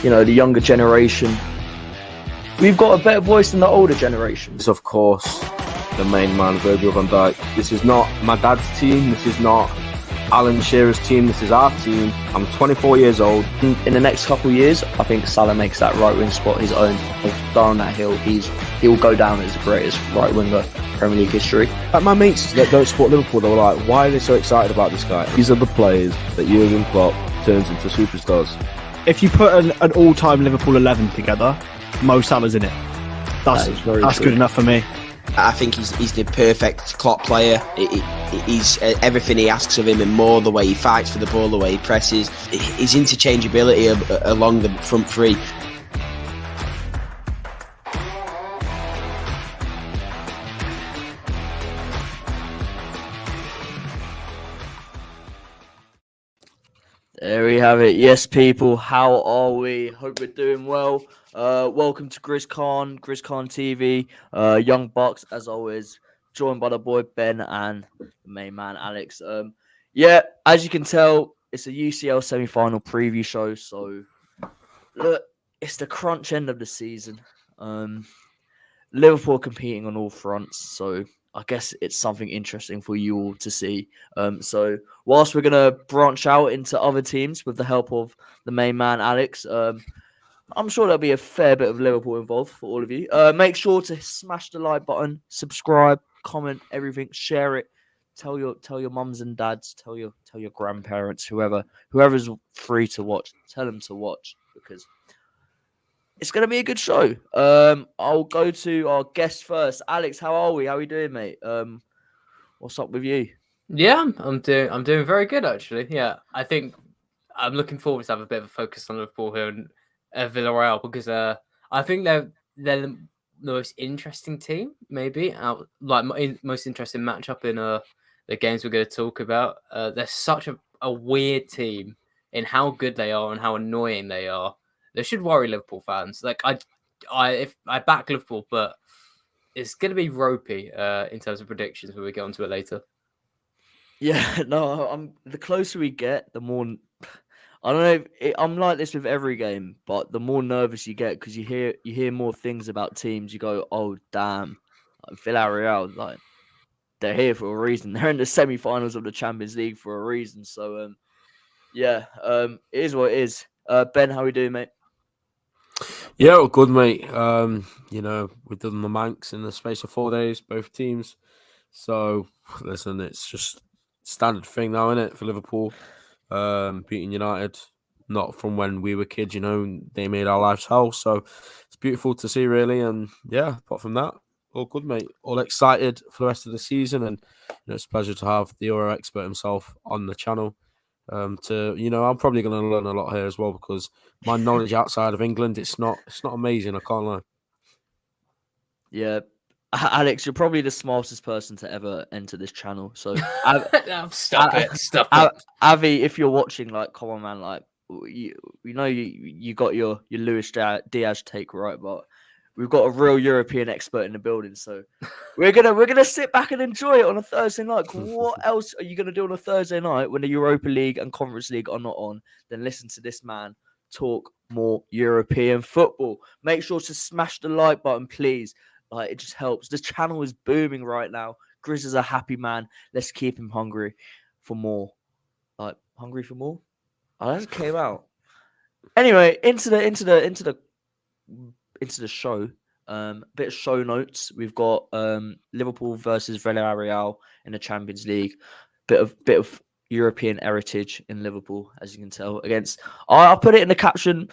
the younger generation. We've got a better voice than the older generation. It's, of course, the main man, Virgil van Dijk. This is not my dad's team. This is not Alan Shearer's team. This is our team. I'm 24 years old. In the next couple of years, I think Salah makes that right wing spot his own. He'll die on that hill. He will go down as the greatest right winger Premier League history. Like my mates that don't support Liverpool, they were like, why are they so excited about this guy? These are the players that Jurgen Klopp turns into superstars. If you put an all-time Liverpool 11 together, Mo Salah's in it. That's good enough for me. I think he's the perfect Klopp player. He's everything he asks of him and more. The way he fights for the ball, the way he presses, his interchangeability along the front three. There we have it. Yes, people, how are we? Hope we're doing well. Welcome to GrizCon TV. Young Bucks, as always, joined by the boy Ben and the main man Alex. As you can tell, it's a UCL semi-final preview show. So, look, it's the crunch end of the season. Liverpool competing on all fronts. So, I guess it's something interesting for you all to see. So whilst we're going to branch out into other teams with the help of the main man, Alex, I'm sure there'll be a fair bit of Liverpool involved for all of you. Make sure to smash the like button, subscribe, comment, everything, share it. Tell your mums and dads, tell your grandparents, whoever's free to watch, tell them to watch because it's going to be a good show. I'll go to our guest first. Alex, how are we? How are we doing, mate? What's up with you? Yeah, I'm doing very good, actually. Yeah, I think I'm looking forward to have a bit of a focus on Liverpool here and Villarreal because I think they're the most interesting team, maybe. Most interesting matchup in the games we're going to talk about. They're such a weird team in how good they are and how annoying they are. They should worry Liverpool fans. Like if I back Liverpool, but it's going to be ropey in terms of predictions when we get onto it later. Yeah, no, the closer we get, the more. I don't know. I'm like this with every game, but the more nervous you get because you hear more things about teams. You go, oh damn, like Villarreal, like they're here for a reason. They're in the semi-finals of the Champions League for a reason. So it is what it is. Ben, how we doing, mate? Yeah, well, good, mate. We've done the Manx in the space of 4 days, both teams. So, listen, it's just standard thing now, isn't it, for Liverpool? Beating United, not from when we were kids, they made our lives hell. So, it's beautiful to see, really. And, yeah, apart from that, all good, mate. All excited for the rest of the season. And, it's a pleasure to have the Euro expert himself on the channel. I'm probably going to learn a lot here as well because my knowledge outside of England, it's not amazing. I can't lie. Yeah, Alex, you're probably the smartest person to ever enter this channel. So stop it. Avi, if you're watching, like, come on, man, like you got your Luis Diaz take right, but we've got a real European expert in the building, so we're gonna sit back and enjoy it on a Thursday night. What else are you gonna do on a Thursday night when the Europa League and Conference League are not on? Then listen to this man talk more European football. Make sure to smash the like button, please. Like, it just helps. The channel is booming right now. Grizz is a happy man. Let's keep him hungry for more. Like, hungry for more? Oh, that came out. Anyway, into the show. Bit of show notes. We've got Liverpool versus Villarreal in the Champions League. Bit of European heritage in Liverpool, as you can tell. I'll put it in the caption.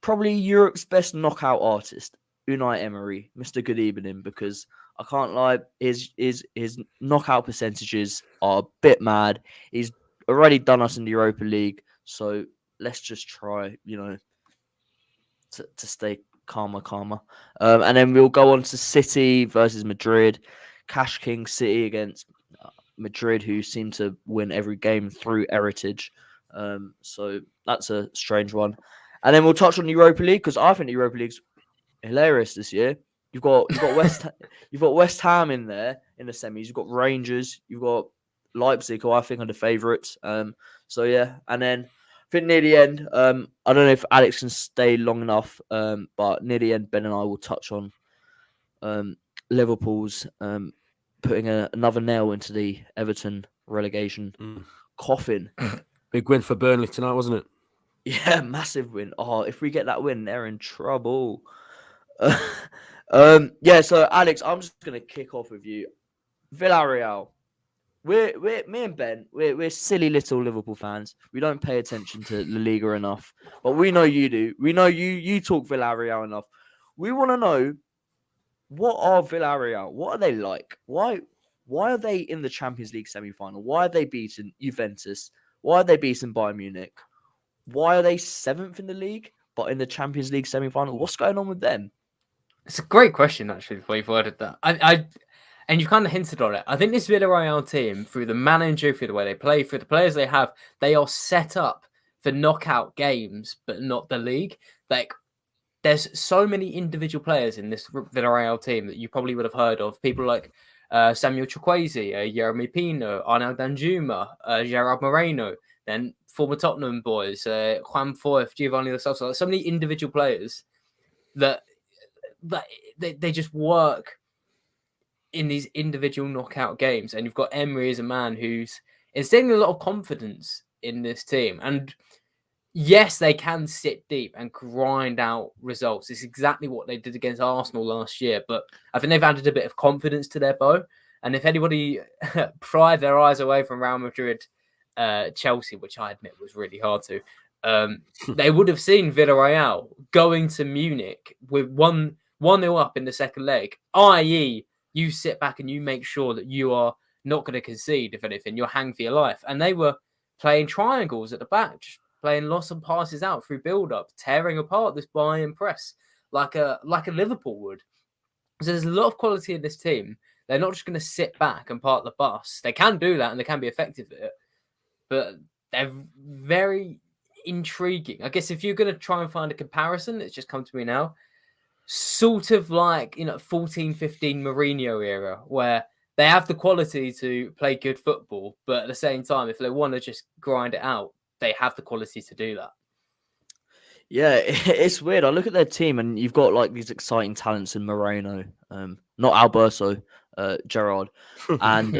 Probably Europe's best knockout artist, Unai Emery, Mr. Good Evening, because I can't lie, his knockout percentages are a bit mad. He's already done us in the Europa League, so let's just try, to stay calmer. And then we'll go on to City versus Madrid. Cash King City against Madrid, who seem to win every game through heritage. So that's a strange one. And then we'll touch on the Europa League, because I think the Europa League's hilarious this year. You've got West Ham in there in the semis. You've got Rangers. You've got Leipzig, who I think are the favourites. So yeah, and then think near the end, I don't know if Alex can stay long enough, but near the end, Ben and I will touch on Liverpool's putting another nail into the Everton relegation coffin. Big win for Burnley tonight, wasn't it? Yeah, massive win. Oh, if we get that win, they're in trouble. Yeah. So Alex, I'm just gonna kick off with you. Villarreal. We're me and Ben. We're silly little Liverpool fans. We don't pay attention to La Liga enough, but we know you do. We know you talk Villarreal enough. We want to know, what are Villarreal? What are they like? Why are they in the Champions League semi-final? Why are they beating Juventus? Why are they beating Bayern Munich? Why are they 7th in the league but in the Champions League semi-final? What's going on with them? It's a great question, actually, the way you've worded that. And you kind of hinted on it. I think this Villarreal team, through the manager, through the way they play, through the players they have, they are set up for knockout games, but not the league. Like, there's so many individual players in this Villarreal team that you probably would have heard of. People like Samuel Chukwueze, Jeremy Pino, Arnaud Danjuma, Gerard Moreno, then former Tottenham boys, Juan Foyth, Giovanni Lo Celso. So many individual players that they just work in these individual knockout games. And you've got Emery as a man who's instilling a lot of confidence in this team. And yes, they can sit deep and grind out results. It's exactly what they did against Arsenal last year. But I think they've added a bit of confidence to their bow. And if anybody pried their eyes away from Real Madrid, Chelsea, which I admit was really hard to, they would have seen Villarreal going to Munich with 1-0 up in the second leg, i.e., you sit back and you make sure that you are not going to concede, if anything, you'll hang for your life. And they were playing triangles at the back, just playing lots of passes out through build-up, tearing apart this Bayern press like a Liverpool would. So there's a lot of quality in this team. They're not just going to sit back and park the bus. They can do that and they can be effective at it, but they're very intriguing. I guess if you're going to try and find a comparison, it's just come to me now, sort of like, 14-15 Mourinho era, where they have the quality to play good football, but at the same time, if they want to just grind it out, they have the quality to do that. Yeah, it's weird. I look at their team and you've got like these exciting talents in Moreno, not Alberto, Gerard, and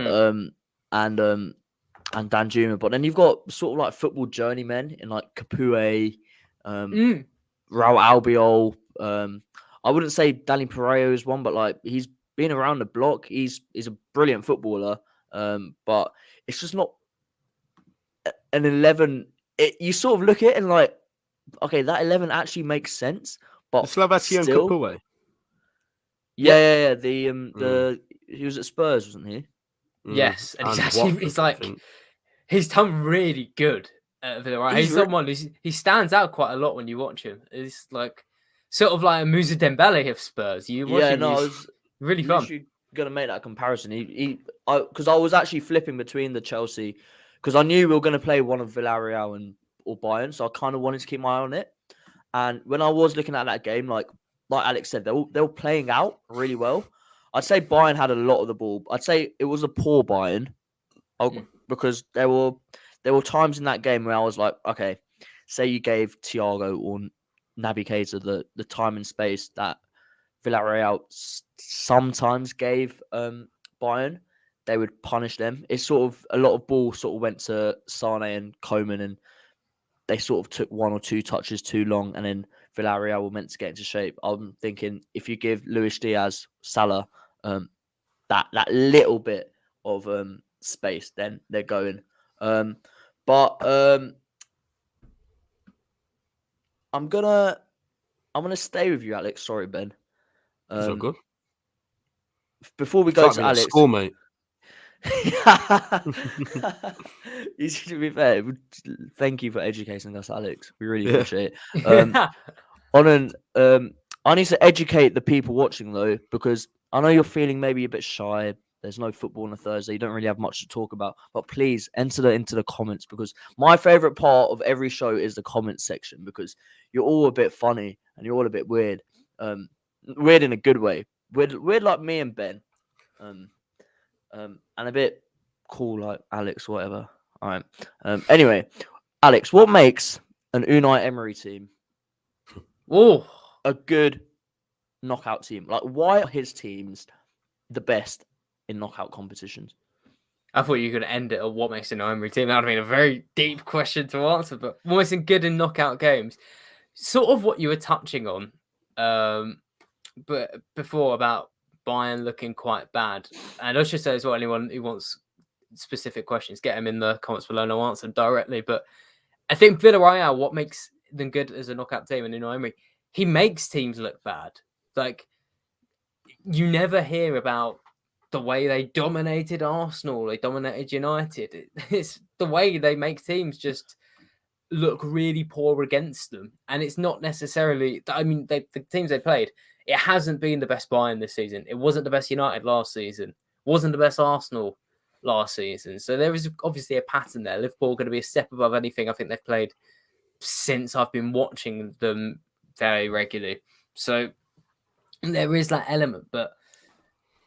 Danjuma, but then you've got sort of like football journeymen in like Capoue, Raul Albiol. I wouldn't say Danny Pereira is one, but like he's been around the block. He's a brilliant footballer, but it's just not an 11. You sort of look at it and like, okay, that 11 actually makes sense, but Slovakian still, Capoue. yeah. The he was at Spurs, wasn't he? Yes, and he's And actually Watford, he's done really good at Villarreal. He's someone he stands out quite a lot when you watch him. It's like sort of like a Moussa Dembele of Spurs. You watch him, I was really fun. Gonna make that comparison. Because I was actually flipping between the Chelsea, because I knew we were gonna play one of Villarreal or Bayern, so I kind of wanted to keep my eye on it. And when I was looking at that game, like Alex said, they were playing out really well. I'd say Bayern had a lot of the ball. I'd say it was a poor Bayern, because there were times in that game where I was like, okay, say you gave Thiago or Naby Keita the time and space that Villarreal sometimes gave Bayern, they would punish them. It's sort of a lot of ball sort of went to Sane and Coman, and they sort of took one or two touches too long, and then Villarreal were meant to get into shape. I'm thinking if you give Luis Diaz, Salah, that little bit of space, then they're going. But I'm gonna stay with you, Alex. Sorry, Ben. So good. Before we go to Alex, school, mate. To be fair, thank you for educating us, Alex. We really appreciate it. I need to educate the people watching though, because I know you're feeling maybe a bit shy. There's no football on a Thursday. You don't really have much to talk about. But please enter into the comments, because my favorite part of every show is the comments section, because you're all a bit funny and you're all a bit weird. Weird in a good way. Weird like me and Ben. And a bit cool like Alex or whatever. All right. Anyway, Alex, what makes an Unai Emery team Oh, a good knockout team? Like, why are his teams the best in knockout competitions? I thought you were going to end it at what makes an Emery team. That would have been a very deep question to answer, but what makes it good in knockout games? Sort of what you were touching on, but before about Bayern looking quite bad. And I should say as well, anyone who wants specific questions, get them in the comments below and I'll answer them directly. But I think Villarreal, what makes them good as a knockout team, and Unai Emery, he makes teams look bad. Like, you never hear about the way they dominated Arsenal, they dominated United. It's the way they make teams just look really poor against them. And it's not necessarily, I mean, the teams they played, it hasn't been the best Bayern this season. It wasn't the best United last season. Wasn't the best Arsenal last season. So there is obviously a pattern there. Liverpool are going to be a step above anything I think they've played since I've been watching them very regularly. So there is that element, but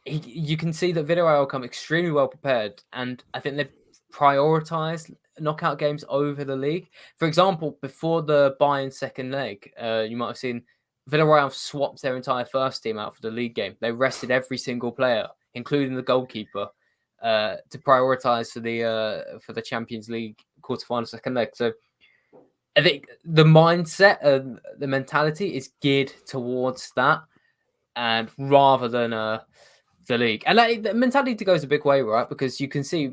you can see that Villarreal come extremely well prepared, and I think they've prioritised knockout games over the league. For example, before the Bayern second leg, you might have seen Villarreal swapped their entire first team out for the league game. They rested every single player, including the goalkeeper, to prioritise for the Champions League quarterfinal second leg. So I think the mindset and the mentality is geared towards that, and rather than the league. And the mentality goes a big way, right? Because you can see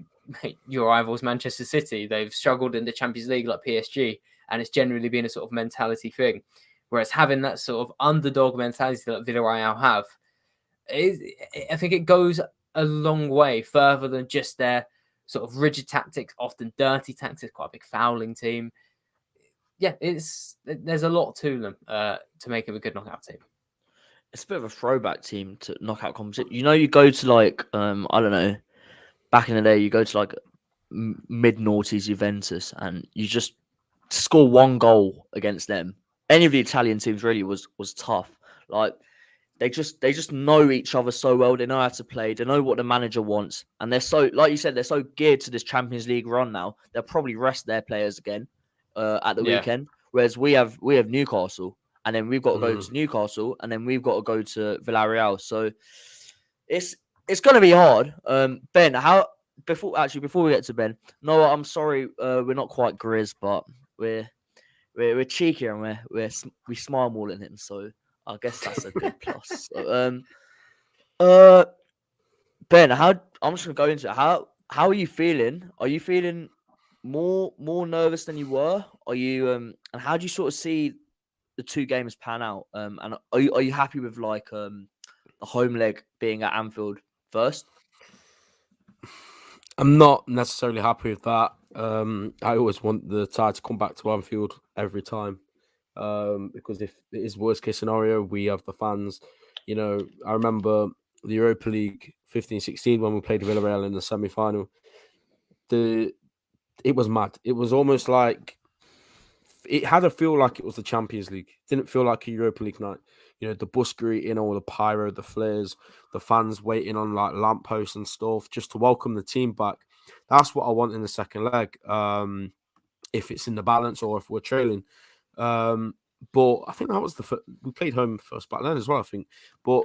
your rivals, Manchester City, they've struggled in the Champions League like PSG, and it's generally been a sort of mentality thing. Whereas having that sort of underdog mentality that Villarreal have, I think it goes a long way further than just their sort of rigid tactics, often dirty tactics, quite a big fouling team. Yeah, there's a lot to them to make them a good knockout team. It's a bit of a throwback team to knockout competition. You know, you go to like I don't know, back in the day, you go to like mid-noughties Juventus, and you just score one goal against them. Any of the Italian teams really was tough. Like they just know each other so well. They know how to play. They know what the manager wants, and they're so, like you said, they're so geared to this Champions League run now. They'll probably rest their players again at the weekend. Whereas we have Newcastle. And then we've got to go to Newcastle, and then we've got to go to Villarreal. So it's going to be hard. Ben, before we get to Ben, no, I'm sorry, we're not quite Grizz, but we're cheeky and we smile more than him. So I guess that's a good plus. So, Ben, I'm just gonna go into it. How are you feeling? Are you feeling more nervous than you were? Are you and how do you sort of see the two games pan out? And are you happy with like the home leg being at Anfield first? I'm not necessarily happy with that. I always want the tie to come back to Anfield every time, because if it is worst case scenario, we have the fans. You know, I remember the Europa League 15-16 when we played Villarreal in the semi-final. It was mad. It was almost like it had a feel like it was the Champions League. It didn't feel like a Europa League night. You know, the bus greeting, all the pyro, the flares, the fans waiting on like lampposts and stuff just to welcome the team back. That's what I want in the second leg. If it's in the balance or if we're trailing. But I think that was we played home first back then as well, I think. But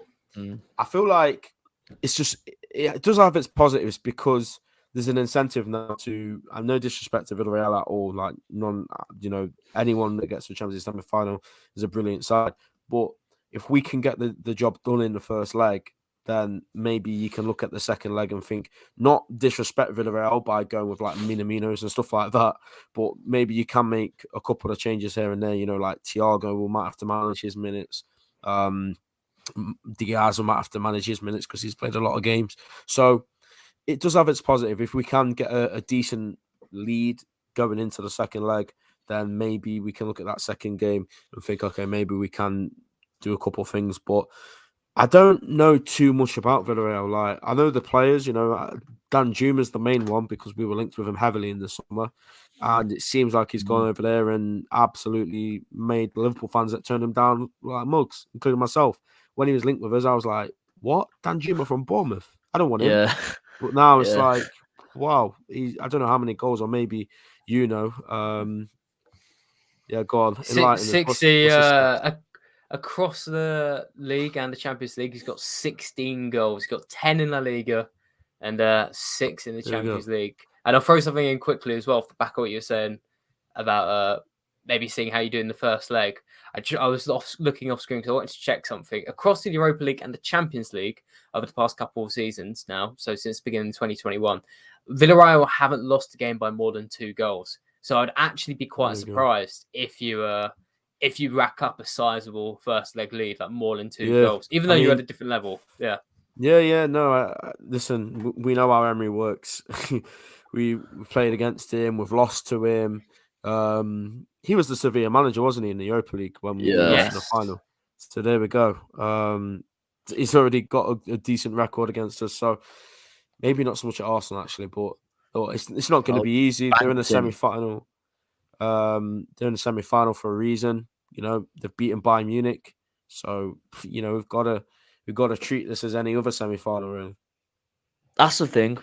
I feel like it's just, it does have its positives because there's an incentive now to, and no disrespect to Villarreal at all, like anyone that gets to the Champions League semi-final is a brilliant side. But if we can get the job done in the first leg, then maybe you can look at the second leg and think, not disrespect Villarreal by going with like Minaminos and stuff like that, but maybe you can make a couple of changes here and there, like Thiago might have to manage his minutes. Diaz might have to manage his minutes because he's played a lot of games. So it does have its positive. If we can get a decent lead going into the second leg, then maybe we can look at that second game and think, okay, maybe we can do a couple of things. But I don't know too much about Villarreal. Like, I know the players, Dan Juma's the main one because we were linked with him heavily in the summer. And it seems like he's gone over there and absolutely made Liverpool fans that turned him down like mugs, including myself. When he was linked with us, I was like, what? Dan Juma from Bournemouth? I don't want him. Yeah. But now it's like, wow, I don't know how many goals, or maybe you know. Yeah, go on. Enlighten us. 60 What's his stats? across the league and the Champions League. He's got 16 goals. He's got 10 in La Liga and 6 in the There we go. Champions League. And I'll throw something in quickly as well off the back of what you're saying about maybe seeing how you do in the first leg. I was looking off screen because I wanted to check something. Across the Europa League and the Champions League over the past couple of seasons now, so since the beginning of 2021, Villarreal haven't lost a game by more than 2 goals. So I'd actually be quite surprised if you rack up a sizable first leg lead, like more than 2 goals, even though you're at a different level. Yeah. Yeah. No, listen, we know how Emery works. we played against him. We've lost to him. He was the Sevilla manager, wasn't he, in the Europa League when we lost in the final? So there we go. He's already got a decent record against us. So maybe not so much at Arsenal actually, but it's not going to be easy. They're in the semi-final. They're in the semi-final for a reason. You know, they've beaten Bayern Munich. So you know we've got to treat this as any other semi-final. Really, that's the thing.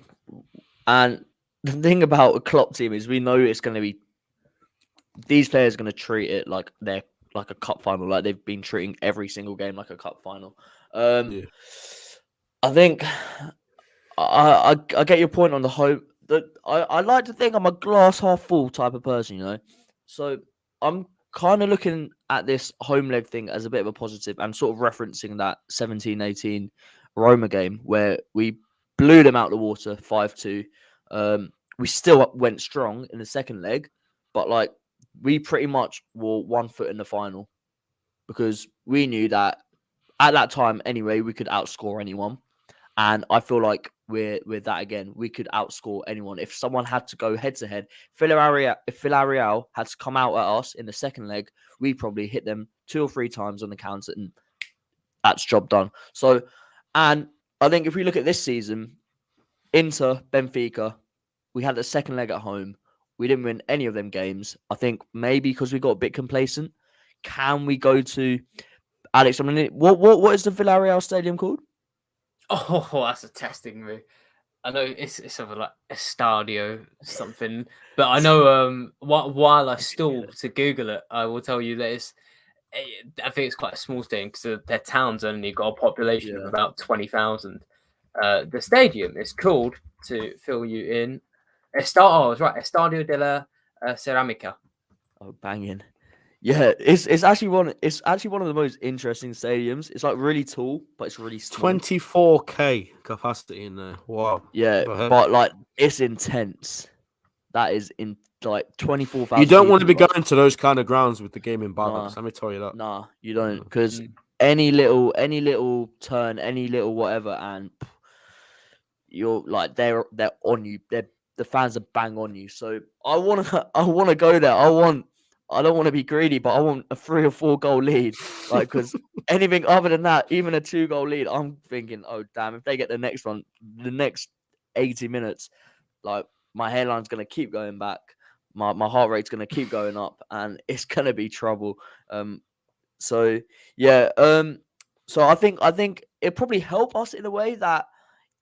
And the thing about a Klopp team is we know it's going to be. These players are going to treat it like they're like a cup final, like they've been treating every single game like a cup final. I think I get your point on the hope. That I like to think I'm a glass half full type of person, you know. So I'm kind of looking at this home leg thing as a bit of a positive and sort of referencing that 17-18 Roma game where we blew them out the water 5-2. We still went strong in the second leg, but like we pretty much were 1 foot in the final because we knew that at that time anyway we could outscore anyone. And I feel like we're that again. We could outscore anyone. If someone had to go head to head, if Villarreal had to come out at us in the second leg, we probably hit them 2 or 3 times on the counter, and that's job done. So, and I think if we look at this season, Inter, Benfica, we had the second leg at home. We didn't win any of them games. I think maybe because we got a bit complacent. Can we go to Alex? I mean, what is the Villarreal stadium called? Oh, that's a testing me. I know it's sort of like Estadio something, but I know while I stall to Google it, I will tell you that I think it's quite a small stadium because their town's only got a population of about 20,000. The stadium is called, to fill you in, Estadio de la Ceramica. Oh, banging. Yeah, it's actually one of the most interesting stadiums. It's like really tall, but it's really small. 24K capacity in there. Wow. Yeah, but like it's intense. That is in like 24,000. You don't want to be going to those kind of grounds with the game in balance. Let me tell you that. Nah, you don't, because any little turn, any little whatever, and you're like they're on you. The fans are bang on you. So I want to go there. I don't want to be greedy, but I want a 3 or 4 goal lead. Like, because anything other than that, even a 2 goal lead, I'm thinking, oh damn, if they get the next one, the next 80 minutes, like my hairline's gonna keep going back, my heart rate's gonna keep going up, and it's gonna be trouble. So yeah, so I think it probably help us in a way that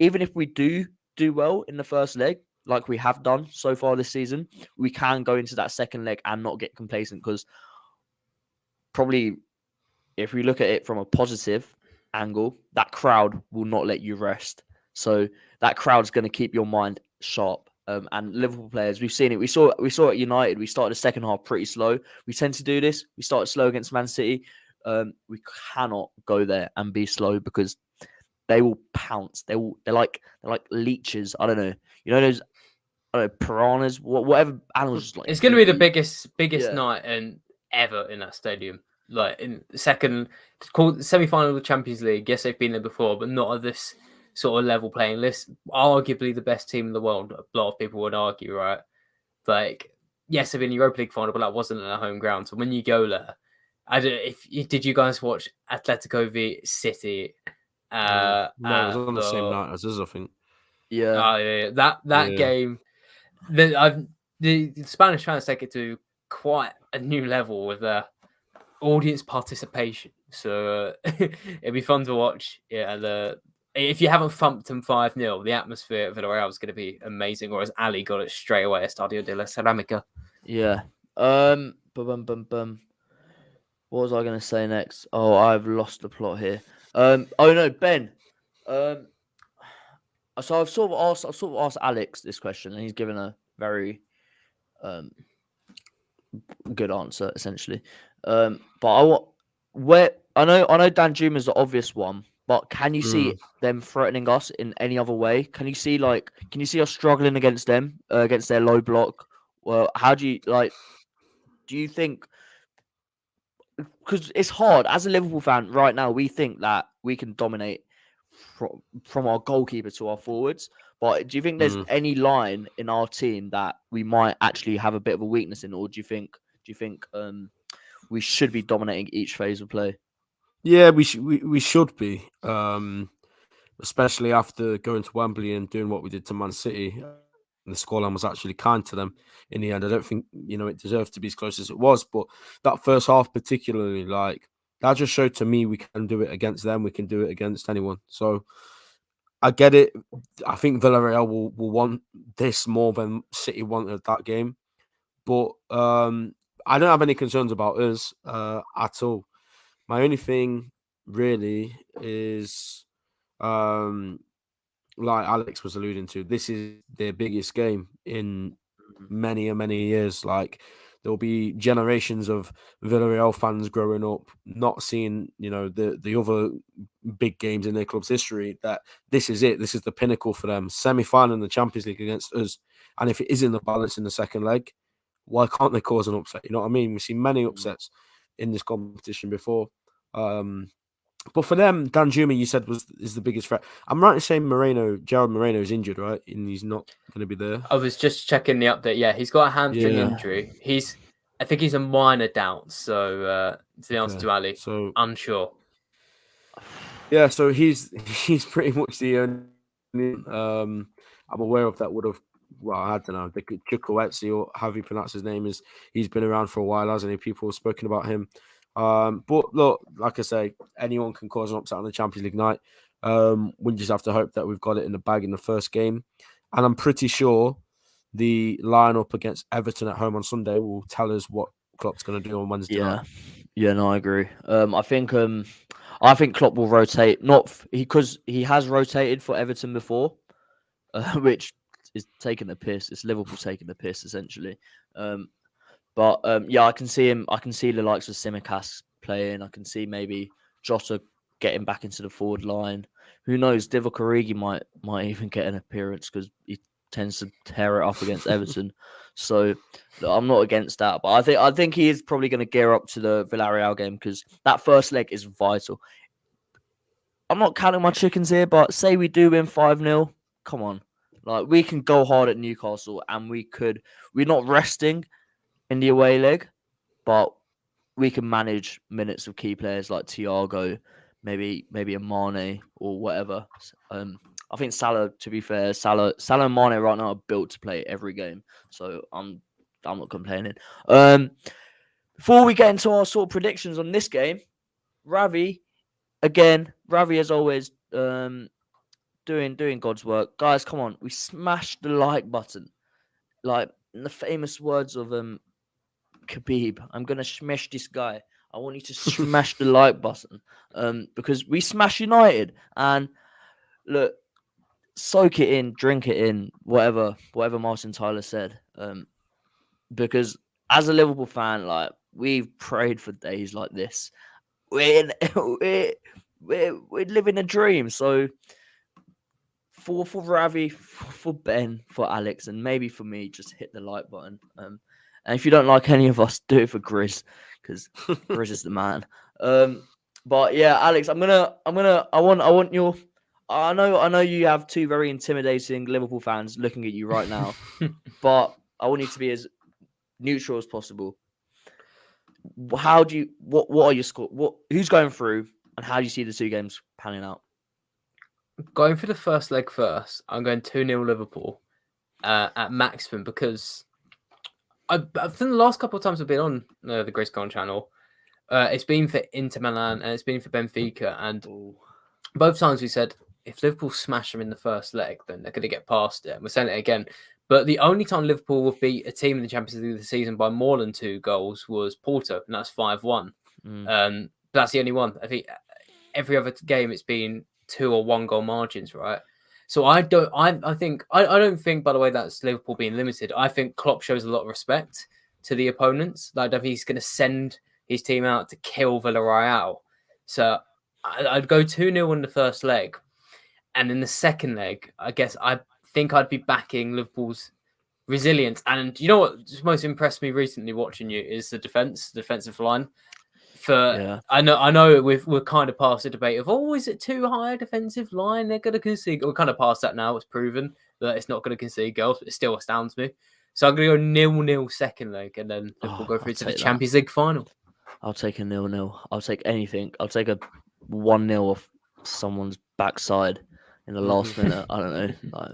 even if we do well in the first leg, like we have done so far this season, we can go into that second leg and not get complacent, because probably if we look at it from a positive angle, that crowd will not let you rest. So that crowd's going to keep your mind sharp. And Liverpool players, we've seen it. We saw at United. We started the second half pretty slow. We tend to do this. We started slow against Man City. We cannot go there and be slow, because they will pounce. They're like leeches. I don't know. You know those piranhas, whatever animals. Like, it's going to be the biggest night ever in that stadium. Like in the second, it's called semi-final of the Champions League. Yes, they've been there before, but not at this sort of level playing list. Arguably the best team in the world. A lot of people would argue, right? Like, yes, they've been Europa League final, but that wasn't at a home ground. So when you go there, I don't know did you guys watch Atletico v City? No, it was on the same night as us, I think. Yeah. That game. The Spanish fans take it to quite a new level with their audience participation. So it'd be fun to watch. Yeah, if you haven't thumped them 5-0, the atmosphere at Villarreal is going to be amazing. Whereas Ali got it straight away at Estadio de la Ceramica. Yeah. Bum, bum, bum. What was I going to say next? Oh, I've lost the plot here. Oh no, Ben. So I've sort of asked Alex this question, and he's given a very good answer essentially. But I know Dan Juma's the obvious one, but can you see them threatening us in any other way? Can you see us struggling against them, against their low block? Well, how do you do you think, because it's hard as a Liverpool fan right now, we think that we can dominate from our goalkeeper to our forwards, but do you think there's any line in our team that we might actually have a bit of a weakness in, or do you think we should be dominating each phase of play? Yeah, we should be, especially after going to Wembley and doing what we did to Man City. The scoreline was actually kind to them in the end. I don't think it deserved to be as close as it was, but that first half particularly, that just showed to me we can do it against them. We can do it against anyone. So I get it. I think Villarreal will want this more than City wanted that game, but I don't have any concerns about us at all. My only thing really is, like Alex was alluding to, this is their biggest game in many years. Like, there'll be generations of Villarreal fans growing up not seeing, the other big games in their club's history. That this is it. This is the pinnacle for them. Semi-final in the Champions League against us, and if it is in the balance in the second leg, why can't they cause an upset? You know what I mean? We've seen many upsets in this competition before. But for them, Danjuma, you said, is the biggest threat. I'm right in saying Gerard Moreno is injured, right? And he's not going to be there. I was just checking the update. Yeah, he's got a hamstring injury. I think he's a minor doubt. So it's the answer to Ali. So unsure. Yeah, so he's pretty much the only. I'm aware of that would have. Well, I don't know. Chukwueze, or however you pronounce his name, he's been around for a while, hasn't he? People have spoken about him. But look, like I say, anyone can cause an upset on the Champions League night. We just have to hope that we've got it in the bag in the first game. And I'm pretty sure the lineup against Everton at home on Sunday will tell us what Klopp's going to do on Wednesday night. Yeah, no, I agree. I think Klopp will rotate, not because he has rotated for Everton before, which is taking the piss. It's Liverpool taking the piss essentially. But I can see him. I can see the likes of Tsimikas playing. I can see maybe Jota getting back into the forward line. Who knows? Divock Origi might even get an appearance because he tends to tear it up against Everton. So look, I'm not against that, but I think he is probably going to gear up to the Villarreal game because that first leg is vital. I'm not counting my chickens here, but say we do win 5-0. Come on, we can go hard at Newcastle, and we're not resting in the away leg, but we can manage minutes of key players like Thiago, maybe a Mane or whatever. I think Salah, to be fair, Salah and Mane right now are built to play every game, so I'm not complaining. Before we get into our sort of predictions on this game, Ravi as always, doing God's work. Guys, come on, we smashed the like button. Like in the famous words of Khabib, I'm gonna smash this guy. I want you to smash the like button, because we smash United. And look, soak it in, drink it in, whatever Martin Tyler said. Because as a Liverpool fan, we've prayed for days like this. We're living a dream. So for Ravi, for Ben, for Alex, and maybe for me, just hit the like button. And if you don't like any of us, do it for Grizz, because Grizz is the man. But yeah, Alex, I want your. I know you have two very intimidating Liverpool fans looking at you right now, but I want you to be as neutral as possible. What are your score? Who's going through, and how do you see the two games panning out? Going for the first leg first, I'm going 2-0 Liverpool at maximum, because I think the last couple of times I've been on the Grace Con channel, it's been for Inter Milan and it's been for Benfica, and both times we said if Liverpool smash them in the first leg, then they're going to get past it. And we're saying it again. But the only time Liverpool will beat a team in the Champions League this season by more than 2 goals was Porto, and that's 5-1. That's the only one. I think every other game it's been 2 or 1 goal margins, right? So I don't think, by the way, that's Liverpool being limited. I think Klopp shows a lot of respect to the opponents. Like, I don't think he's going to send his team out to kill Villarreal. So I'd go 2-0 in the first leg. And in the second leg, I guess I think I'd be backing Liverpool's resilience. And you know what most impressed me recently watching you is the defensive line. I know we're kind of past the debate of, is it too high a defensive line? They're going to concede. We're kind of past that now. It's proven that it's not going to concede goals, but it still astounds me. So I'm going to go 0-0 second leg, and then we'll go through to the Champions League final. I'll take a 0-0. I'll take anything. I'll take a 1-0 off someone's backside in the last minute. I don't know. Like,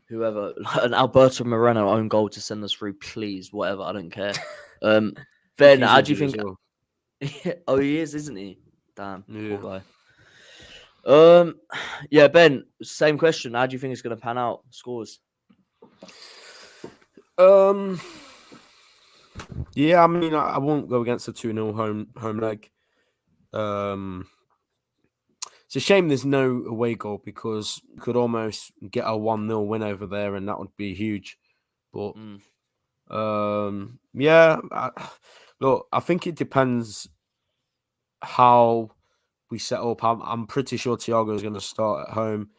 whoever, an Alberto Moreno own goal to send us through, please. Whatever. I don't care. Ben, how do you think? Well. Oh, he is, isn't he? Damn. Yeah. Poor guy. Yeah, Ben. Same question. How do you think it's going to pan out? Scores. Yeah, I mean, I won't go against a 2-0 home leg. It's a shame there's no away goal, because we could almost get a 1-0 win over there, and that would be huge. But yeah, look, I think it depends how we set up. I'm pretty sure Thiago is going to start at home,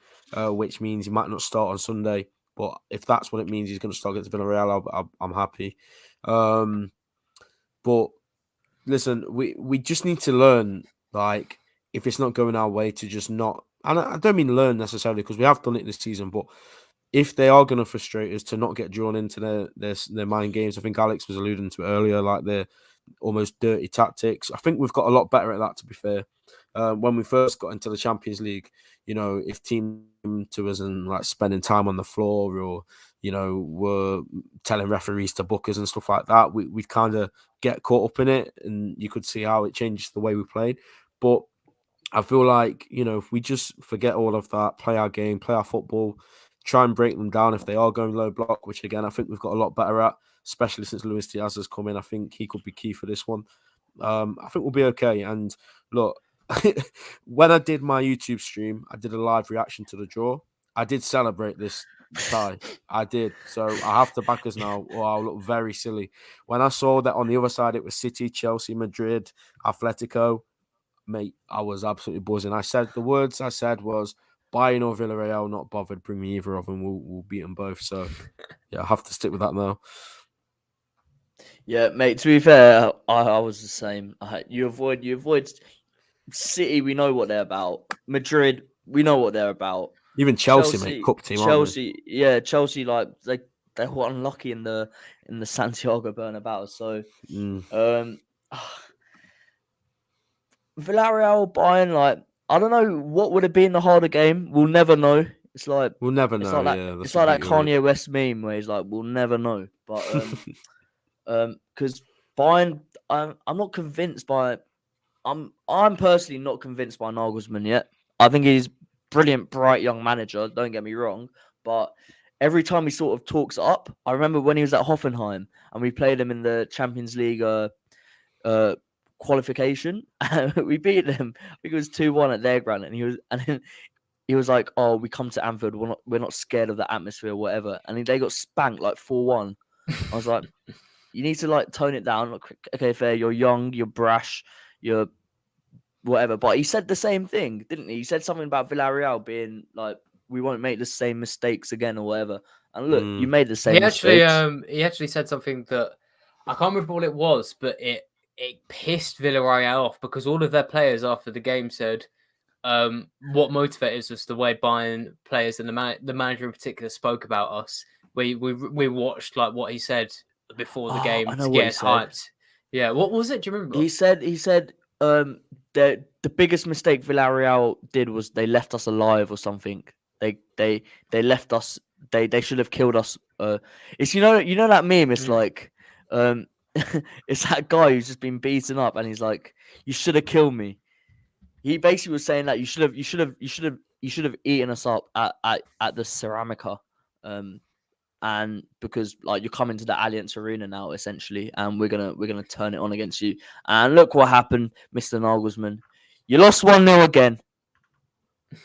which means he might not start on Sunday. But if that's what it means, he's going to start against Villarreal, I'm happy. But listen, we just need to learn, like, if it's not going our way, to just not. And I don't mean learn necessarily, because we have done it this season. But if they are going to frustrate us, to not get drawn into their mind games. I think Alex was alluding to it earlier, like their almost dirty tactics. I think we've got a lot better at that, to be fair. When we first got into the Champions League, if teams come to us and like spending time on the floor, or were telling referees to book us and stuff like that, we'd kind of get caught up in it, and you could see how it changed the way we played. But I feel like, if we just forget all of that, play our game, play our football, try and break them down if they are going low block, which again I think we've got a lot better at, especially since Luis Diaz has come in. I think he could be key for this one. I think we'll be okay. And look, when I did my YouTube stream, I did a live reaction to the draw. I did celebrate this tie. I did. So I have to back us now, or I'll look very silly. When I saw that on the other side, it was City, Chelsea, Madrid, Atletico, mate, I was absolutely buzzing. The words I said was, Bayern or Villarreal, not bothered, bring me either of them. We'll beat them both. So yeah, I have to stick with that now. Yeah, mate, to be fair, I was the same. You avoid City, we know what they're about. Madrid, we know what they're about. Even Chelsea mate, cup team. Chelsea, like they were unlucky in the Santiago Bernabeu. So Villarreal, Bayern, like, I don't know what would have been the harder game. We'll never know. It's like we'll never know. It's like that Kanye West meme where he's like, "We'll never know." But because Bayern, I'm not convinced by. I'm personally not convinced by Nagelsmann yet. I think he's brilliant, bright young manager. Don't get me wrong, but every time he sort of talks up, I remember when he was at Hoffenheim and we played him in the Champions League qualification. We beat them. I think it was 2-1 at their ground, and he was like, "Oh, we come to Anfield. We're not scared of the atmosphere, or whatever." And they got spanked like 4-1. I was like, "You need to like tone it down. Like, okay, fair. You're young. You're brash. You're whatever." But he said the same thing, didn't he? He said something about Villarreal being like, "We won't make the same mistakes again," or whatever. And look, you made the same mistakes. He actually said something that I can't remember what it was, but it pissed Villarreal off, because all of their players after the game said what motivated us was the way Bayern players and the manager in particular spoke about us. We watched like what he said before the game to get us hyped. Yeah, what was it? Do you remember? He said the biggest mistake Villarreal did was they left us alive or something. They left us. They should have killed us. It's you know that meme. It's like it's that guy who's just been beaten up and he's like, "You should have killed me." He basically was saying that you should have eaten us up at the Ceramica, and because like you're coming to the Allianz Arena now essentially, and we're gonna turn it on against you. And look what happened, Mr. Nagelsmann. You lost 1-0 again.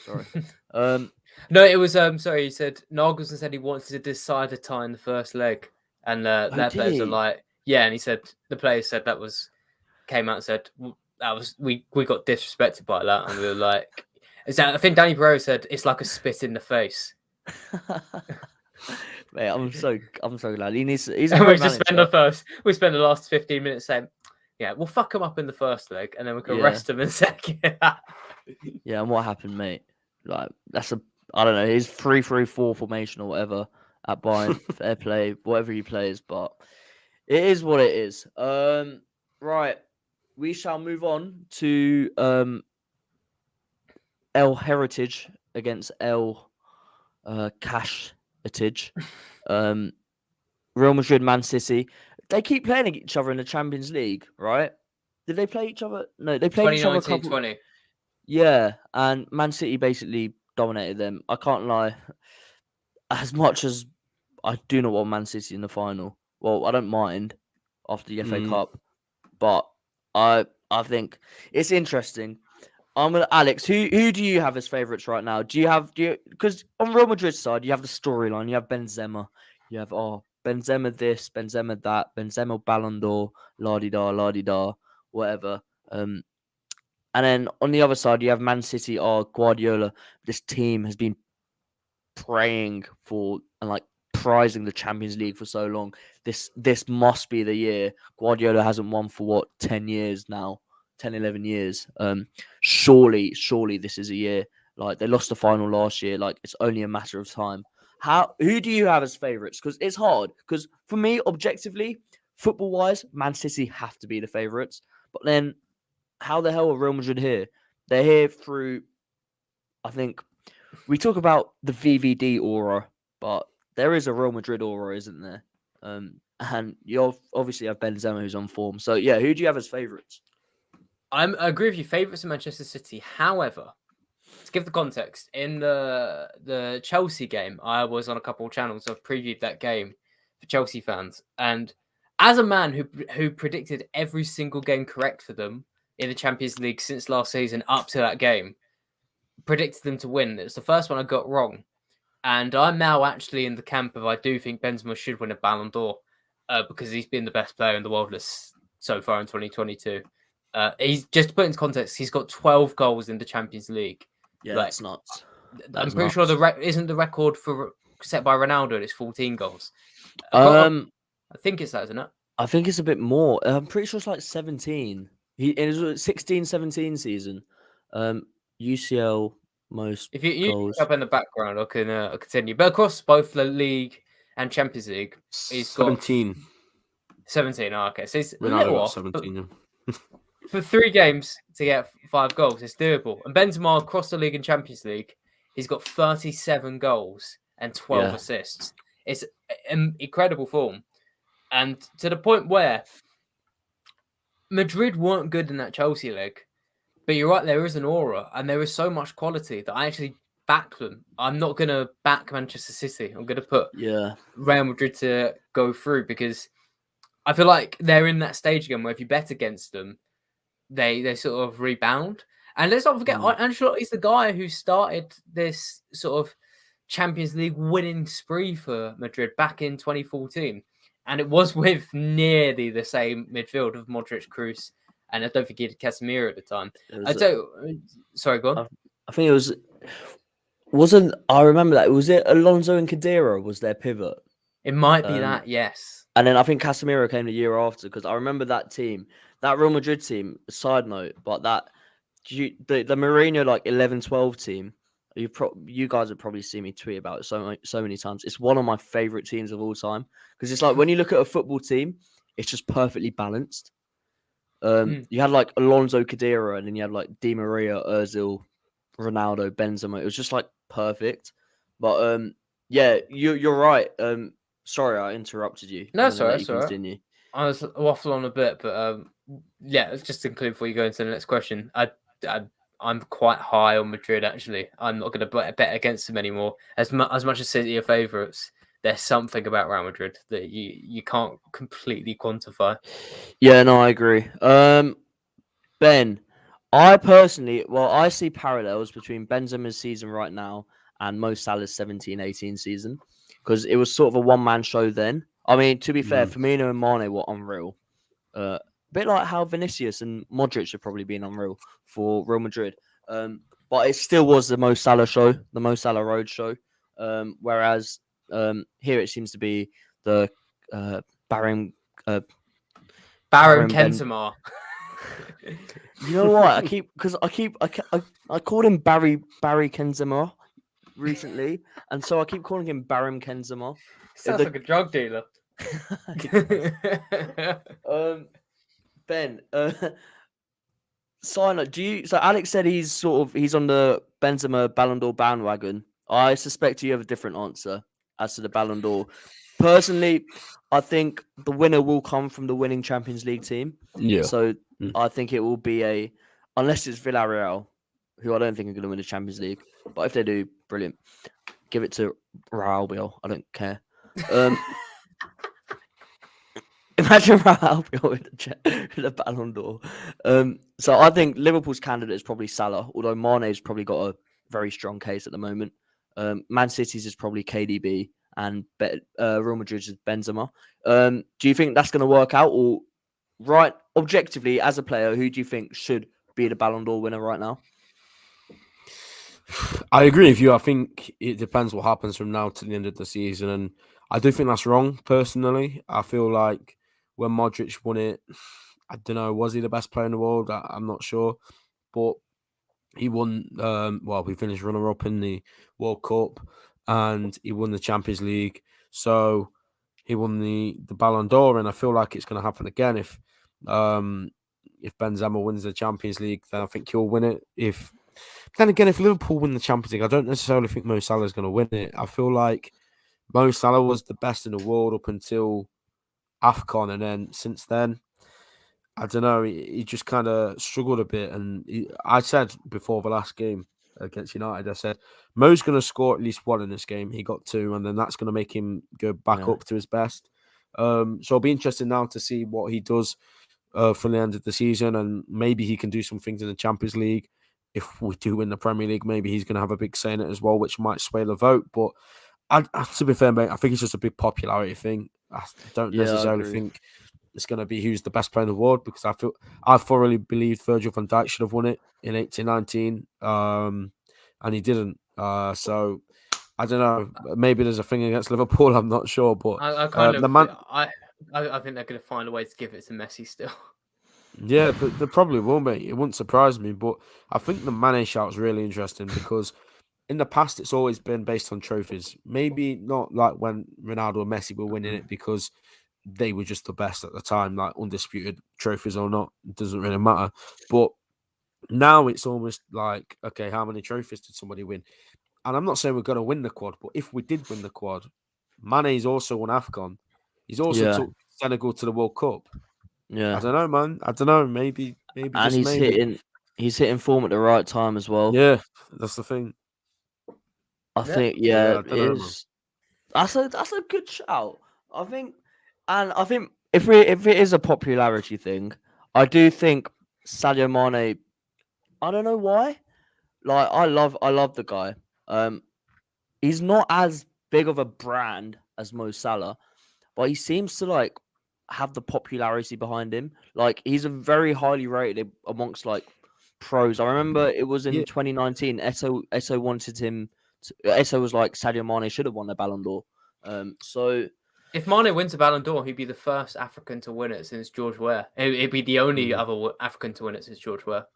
Sorry. No, it was sorry. He said Nagelsmann said he wanted to decide a tie in the first leg, and their did players are he? like, yeah, and he said the players said came out and said that was we got disrespected by that, and we were like, I think Danny Barrow said it's like a spit in the face. Mate, I'm so glad he's a And great we just spend the last 15 minutes saying, yeah, we'll fuck him up in the first leg, and then we can rest him in second. Yeah, and what happened, mate? Like I don't know, his 3-3-4 formation or whatever at Bayern. Fair play, whatever he plays, but it is what it is. Right, we shall move on to El Heritage against El Cash-itage. Real Madrid, Man City. They keep playing each other in the Champions League, right? Did they play each other? No, they played each other a couple. 2019-20. Yeah, and Man City basically dominated them. I can't lie. As much as I do not want Man City in the final, well, I don't mind after the FA Cup, but I think it's interesting. Alex. Who do you have as favourites right now? Do you because on Real Madrid's side you have the storyline. You have Benzema. You have Benzema this, Benzema that, Benzema Ballon d'Or, la-di-da, whatever. And then on the other side you have Man City. Guardiola. This team has been praying for and like prizing the Champions League for so long. This must be the year. Guardiola hasn't won for what 10 years now. 10, 11 years. Surely this is a year. Like they lost the final last year. Like it's only a matter of time. Who do you have as favourites? Because it's hard. Because for me, objectively, football wise, Man City have to be the favourites. But then, how the hell are Real Madrid here? They're here through. I think we talk about the VVD aura, but there is a Real Madrid aura, isn't there? And you obviously have Benzema who's on form. So yeah, who do you have as favourites? I agree with you. Favourites in Manchester City. However, to give the context, in the Chelsea game, I was on a couple of channels. I've previewed that game for Chelsea fans, and as a man who predicted every single game correct for them in the Champions League since last season up to that game, predicted them to win. It was the first one I got wrong, and I'm now actually in the camp of I do think Benzema should win a Ballon d'Or because he's been the best player in the world so far in 2022. He's just to put into context, he's got 12 goals in the Champions League. Yeah, that's nuts. I'm pretty sure isn't the record set by Ronaldo. It's 14 goals. I think it's that, isn't it? I think it's a bit more. I'm pretty sure it's like 17. It was 16-17 season. UCL most. If you goals. look up in the background, I can continue. But across both the league and Champions League, he's 17. got 17. Oh, okay, so he's a Ronaldo little got off. 17. For 3 games to get 5 goals, it's doable. And Benzema across the league and Champions League, he's got 37 goals and 12 assists. It's an incredible form. And to the point where Madrid weren't good in that Chelsea leg. But you're right, there is an aura and there is so much quality that I actually back them. I'm not going to back Manchester City. I'm going to put Real Madrid to go through because I feel like they're in that stage again where if you bet against them, they sort of rebound. And let's not forget, Ancelotti's the guy who started this sort of Champions League winning spree for Madrid back in 2014. And it was with nearly the same midfield of Modric, Kroos, and I don't think he had Casemiro at the time. Sorry, go on. I think it wasn't. I remember that. Was it Alonso and Khedira was their pivot? It might be that, yes. And then I think Casemiro came the year after because I remember that team, that Real Madrid team. Side note, but the Mourinho like 11-12 team. You guys have probably seen me tweet about it so many times. It's one of my favorite teams of all time because it's like when you look at a football team, it's just perfectly balanced. You had like Alonso, Khedira, and then you had like Di Maria, Özil, Ronaldo, Benzema. It was just like perfect. But yeah, you're right. Sorry, I interrupted you. No, sorry, that's all right. I was waffling on a bit, but yeah, let's just include before you go into the next question. I I'm quite high on Madrid. Actually, I'm not going to bet against them anymore. As much as City are favourites, there's something about Real Madrid that you can't completely quantify. Yeah, no, I agree. Ben, I personally, I see parallels between Benzema's season right now and Mo Salah's 17-18 season because it was sort of a one-man show then. I mean, to be fair, Firmino and Mane were unreal. A bit like how Vinicius and Modric have probably been unreal for Real Madrid. But it still was the Mo Salah show, the Mo Salah road show. Whereas here it seems to be the Baron Baron Ben. Kenzema. You know what? I called him Barry Kenzema recently, and so I keep calling him Baron Kenzema. Sounds like a drug dealer. Ben, sign up. So Alex said he's on the Benzema Ballon d'Or bandwagon. I suspect you have a different answer as to the Ballon d'Or. Personally, I think the winner will come from the winning Champions League team. Yeah. So I think it will be unless it's Villarreal, who I don't think are going to win the Champions League. But if they do, brilliant. Give it to Real. I don't care. Imagine Real with the Ballon d'Or. So I think Liverpool's candidate is probably Salah, although Mane's probably got a very strong case at the moment. Man City's is probably KDB, and Real Madrid's is Benzema. Do you think that's going to work out? Or right, objectively, as a player, who do you think should be the Ballon d'Or winner right now? I agree with you. I think it depends what happens from now to the end of the season. And I do think that's wrong, personally. I feel like when Modric won it, I don't know, was he the best player in the world? I'm not sure. But he won, he finished runner-up in the World Cup and he won the Champions League. So he won the Ballon d'Or, and I feel like it's going to happen again. If Benzema wins the Champions League, then I think he'll win it. Then again, if Liverpool win the Champions League, I don't necessarily think Mo Salah is going to win it. I feel like Mo Salah was the best in the world up until AFCON, and then since then, I don't know, he just kind of struggled a bit. And I said before the last game against United, I said, Mo's going to score at least one in this game. He got two, and then that's going to make him go back up to his best. So it'll be interesting now to see what he does for the end of the season, and maybe he can do some things in the Champions League. If we do win the Premier League, maybe he's going to have a big say in it as well, which might sway the vote. But to be fair, mate, I think it's just a big popularity thing. I don't necessarily think it's going to be who's the best player in the world, because I thoroughly believed Virgil van Dijk should have won it in 18-19, and he didn't. So I don't know. Maybe there's a thing against Liverpool. I'm not sure, but I think they're going to find a way to give it to Messi still. Yeah, but they probably will, mate. It wouldn't surprise me. But I think the Mane shout is really interesting because in the past, it's always been based on trophies. Maybe not like when Ronaldo and Messi were winning it because they were just the best at the time, like undisputed trophies or not. It doesn't really matter. But now it's almost like, okay, how many trophies did somebody win? And I'm not saying we're going to win the quad, but if we did win the quad, Mane's also won AFCON. He's also took Senegal to the World Cup. Yeah, I don't know, man. I don't know. Maybe. And he's hitting form at the right time as well. Yeah, that's the thing. I think it is. That's a good shout. I think if it is a popularity thing, I do think Sadio Mane. I don't know why. Like I love the guy. He's not as big of a brand as Mo Salah, but he seems to have the popularity behind him. Like he's a very highly rated amongst pros. I remember it was in 2019. Eto wanted him. Eto was like Sadio Mane should have won the Ballon d'Or. So if Mane wins the Ballon d'Or, he'd be the first African to win it since George Weah. It'd be the only other African to win it since George Weah.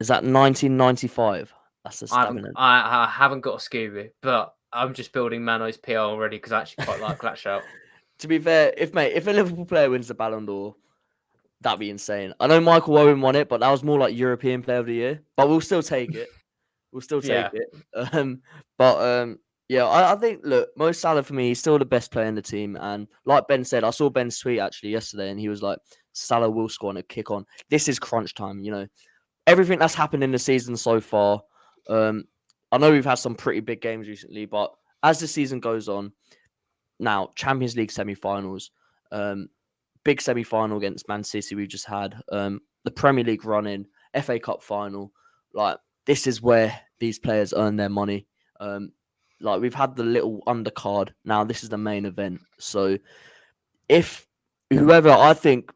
Is that 1995? That's the stamina. I haven't got a Scooby, but I'm just building Mano's PR already because I actually quite like that shout. To be fair, if a Liverpool player wins the Ballon d'Or, that'd be insane. I know Michael Owen won it, but that was more like European Player of the Year. But we'll still take it. I think Mo Salah for me, he's still the best player in the team. And like Ben said, I saw Ben's tweet actually yesterday, and he was like, Salah will score on a kick on. This is crunch time, everything that's happened in the season so far. I know we've had some pretty big games recently, but as the season goes on, now Champions League semi-finals, big semi-final against Man City we've just had, the Premier League run-in, FA Cup final, like this is where these players earn their money. Like we've had the little undercard, now this is the main event. So if whoever, I think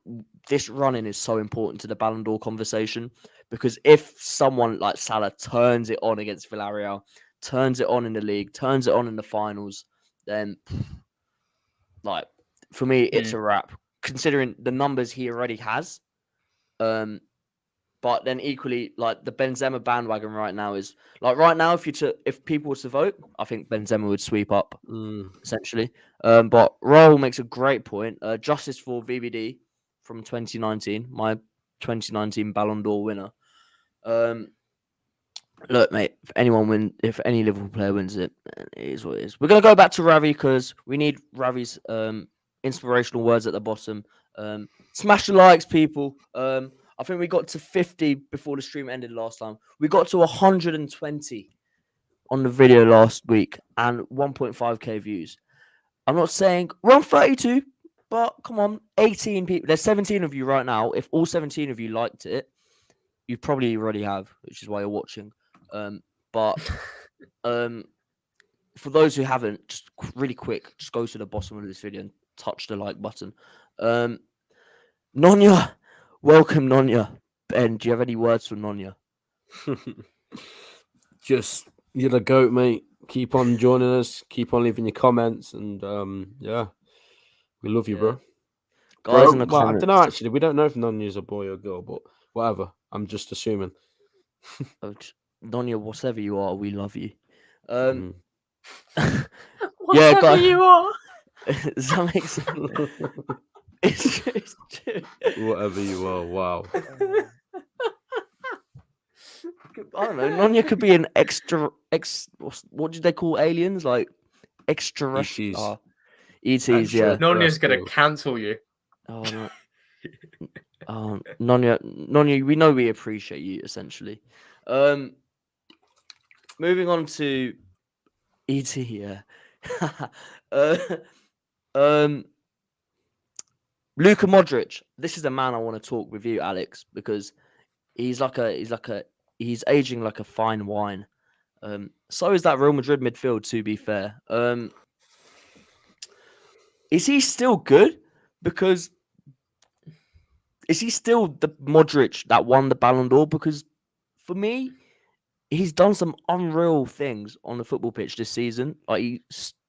this run-in is so important to the Ballon d'Or conversation, because if someone like Salah turns it on against Villarreal, turns it on in the league, turns it on in the finals, then like for me it's a wrap, considering the numbers he already has. But then equally, like the Benzema bandwagon right now is like right now, if people were to vote, I think Benzema would sweep up essentially. But Raul makes a great point. Justice for VVD from 2019, my 2019 Ballon d'Or winner. Look, mate, if any Liverpool player wins it, it is what it is. We're gonna go back to Ravi because we need Ravi's inspirational words at the bottom. Smash the likes, people. I think we got to 50 before the stream ended last time. We got to 120 on the video last week and 1.5k views. I'm not saying we're on 32, but come on, 18 people. There's 17 of you right now. If all 17 of you liked it, you probably already have, which is why you're watching. But for those who haven't, just really quick, just go to the bottom of this video and touch the like button. Nonya, welcome, Nonya. Ben, do you have any words for Nonya? Just, you're the GOAT, mate. Keep on joining us. Keep on leaving your comments. And yeah, we love you, bro. Guys bro, in the well, comments. I don't know, actually. We don't know if Nonya's a boy or girl, but whatever. I'm just assuming. Nonya, whatever you are, we love you. Whatever yeah, guys. you are. Does that make sense? It's Whatever you are, wow. I don't know. Nonya could be an what did they call aliens? Like extraterrestrial. ETs, yeah. Nonya's gonna cancel you. Oh no. Nonya, we know we appreciate you essentially. Moving on to ET, yeah. Luka Modric. This is the man I want to talk with you, Alex, because he's aging like a fine wine. So is that Real Madrid midfield, to be fair. Is he still good? Because is he still the Modric that won the Ballon d'Or? Because for me, he's done some unreal things on the football pitch this season. Like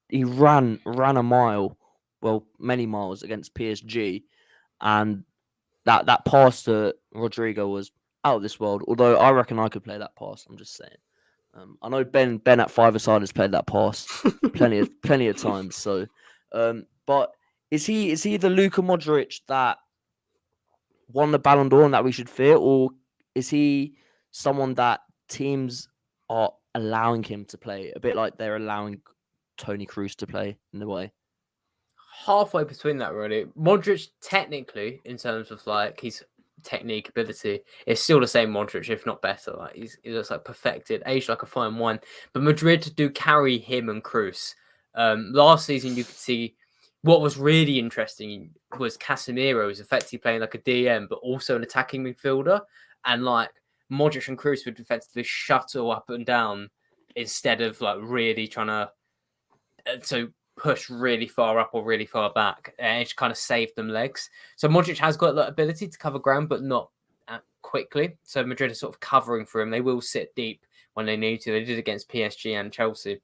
he ran a mile, well, many miles against PSG, and that pass to Rodrigo was out of this world. Although I reckon I could play that pass. I'm just saying. I know Ben at 5-a-side has played that pass plenty of times. So, but is he the Luka Modric that won the Ballon d'Or and that we should fear, or is he someone that teams are allowing him to play, a bit like they're allowing Toni Kroos to play in a way? Halfway between that, really. Modric, technically, in terms of like his technique ability, is still the same Modric, if not better. Like he looks like perfected, aged like a fine wine. But Madrid do carry him and Kroos. Last season, you could see what was really interesting was Casemiro was effectively playing like a DM, but also an attacking midfielder, and like Modric and Kroos would effectively shuttle up and down instead of like really trying to push really far up or really far back, and it kind of saved them legs. So Modric has got that ability to cover ground, but not quickly. So Madrid are sort of covering for him. They will sit deep when they need to. They did against PSG and Chelsea.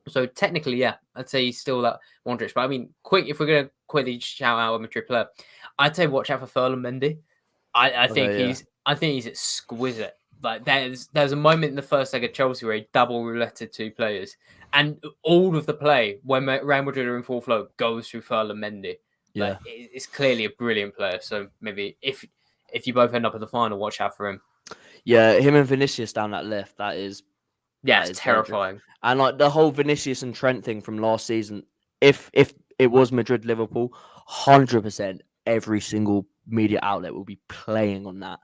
So technically, yeah, I'd say he's still that Modric. But I mean, if we're going to quickly shout out a Madrid player, I'd say watch out for Ferland Mendy. I think he's exquisite. Like there's a moment in the first leg of Chelsea where he double rouletted two players, and all of the play when Real Madrid are in full flow goes through Ferland Mendy. Yeah, like, it's clearly a brilliant player. So maybe if you both end up at the final, watch out for him. Yeah, him and Vinicius down that left, it's terrifying. Dangerous. And like the whole Vinicius and Trent thing from last season, if it was Madrid Liverpool, 100% every single media outlet will be playing on that.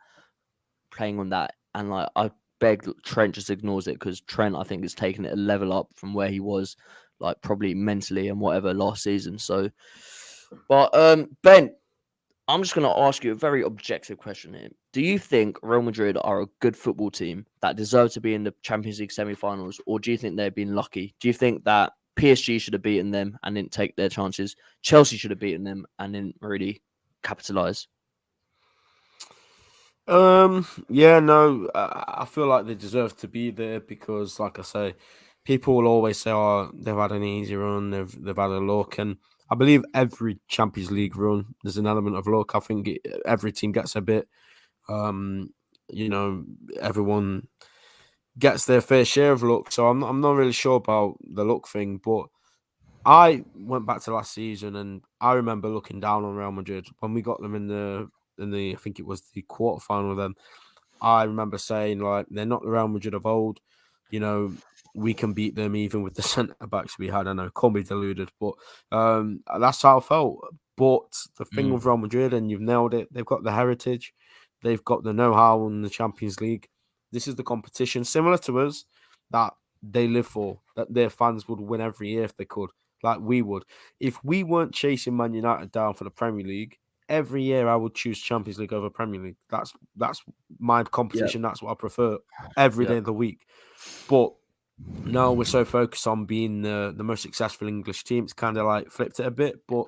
playing on that, and like I beg Trent just ignores it because Trent I think has taken it a level up from where he was, like probably mentally and whatever last season. So, but Ben, I'm just going to ask you a very objective question here. Do you think Real Madrid are a good football team that deserve to be in the Champions League semi-finals, or do you think they've been lucky? Do you think that PSG should have beaten them and didn't take their chances? Chelsea should have beaten them and didn't really capitalize? Yeah, no, I feel like they deserve to be there because, like I say, people will always say, "Oh, they've had an easy run, they've had a luck," and I believe every Champions League run there's an element of luck. I think every team gets a bit. Um, you know, everyone gets their fair share of luck, so I'm not really sure about the luck thing, but I went back to last season and I remember looking down on Real Madrid when we got them in the I think it was the quarterfinal with them. I remember saying like they're not the Real Madrid of old. You know, we can beat them even with the centre backs we had. I know, can't be deluded, but that's how I felt. But the thing with Real Madrid, and you've nailed it, they've got the heritage, they've got the know-how in the Champions League. This is the competition similar to us that they live for, that their fans would win every year if they could, like we would. If we weren't chasing Man United down for the Premier League, every year I would choose Champions League over Premier League. That's my competition. That's what I prefer every day of the week. But no, we're so focused on being the most successful English team. It's kind of like flipped it a bit. But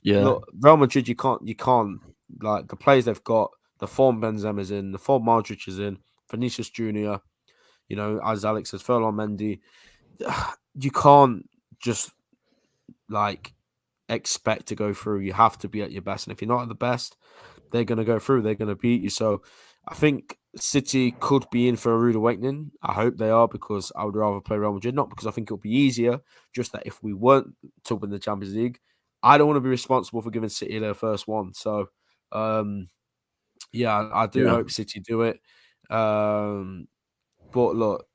look, Real Madrid, you can't like the players they've got. The form Benzema's in, the form Modric is in, Vinicius Junior. You know, as Alex says, Ferland Mendy. You can't just like expect to go through. You have to be at your best, and if you're not at the best, they're going to go through. They're going to beat you. So I think City could be in for a rude awakening. I hope they are, because I would rather play Real Madrid, not because I think it'll be easier, just that if we weren't to win the Champions League, I don't want to be responsible for giving City their first one. So yeah, I do hope City do it. But look,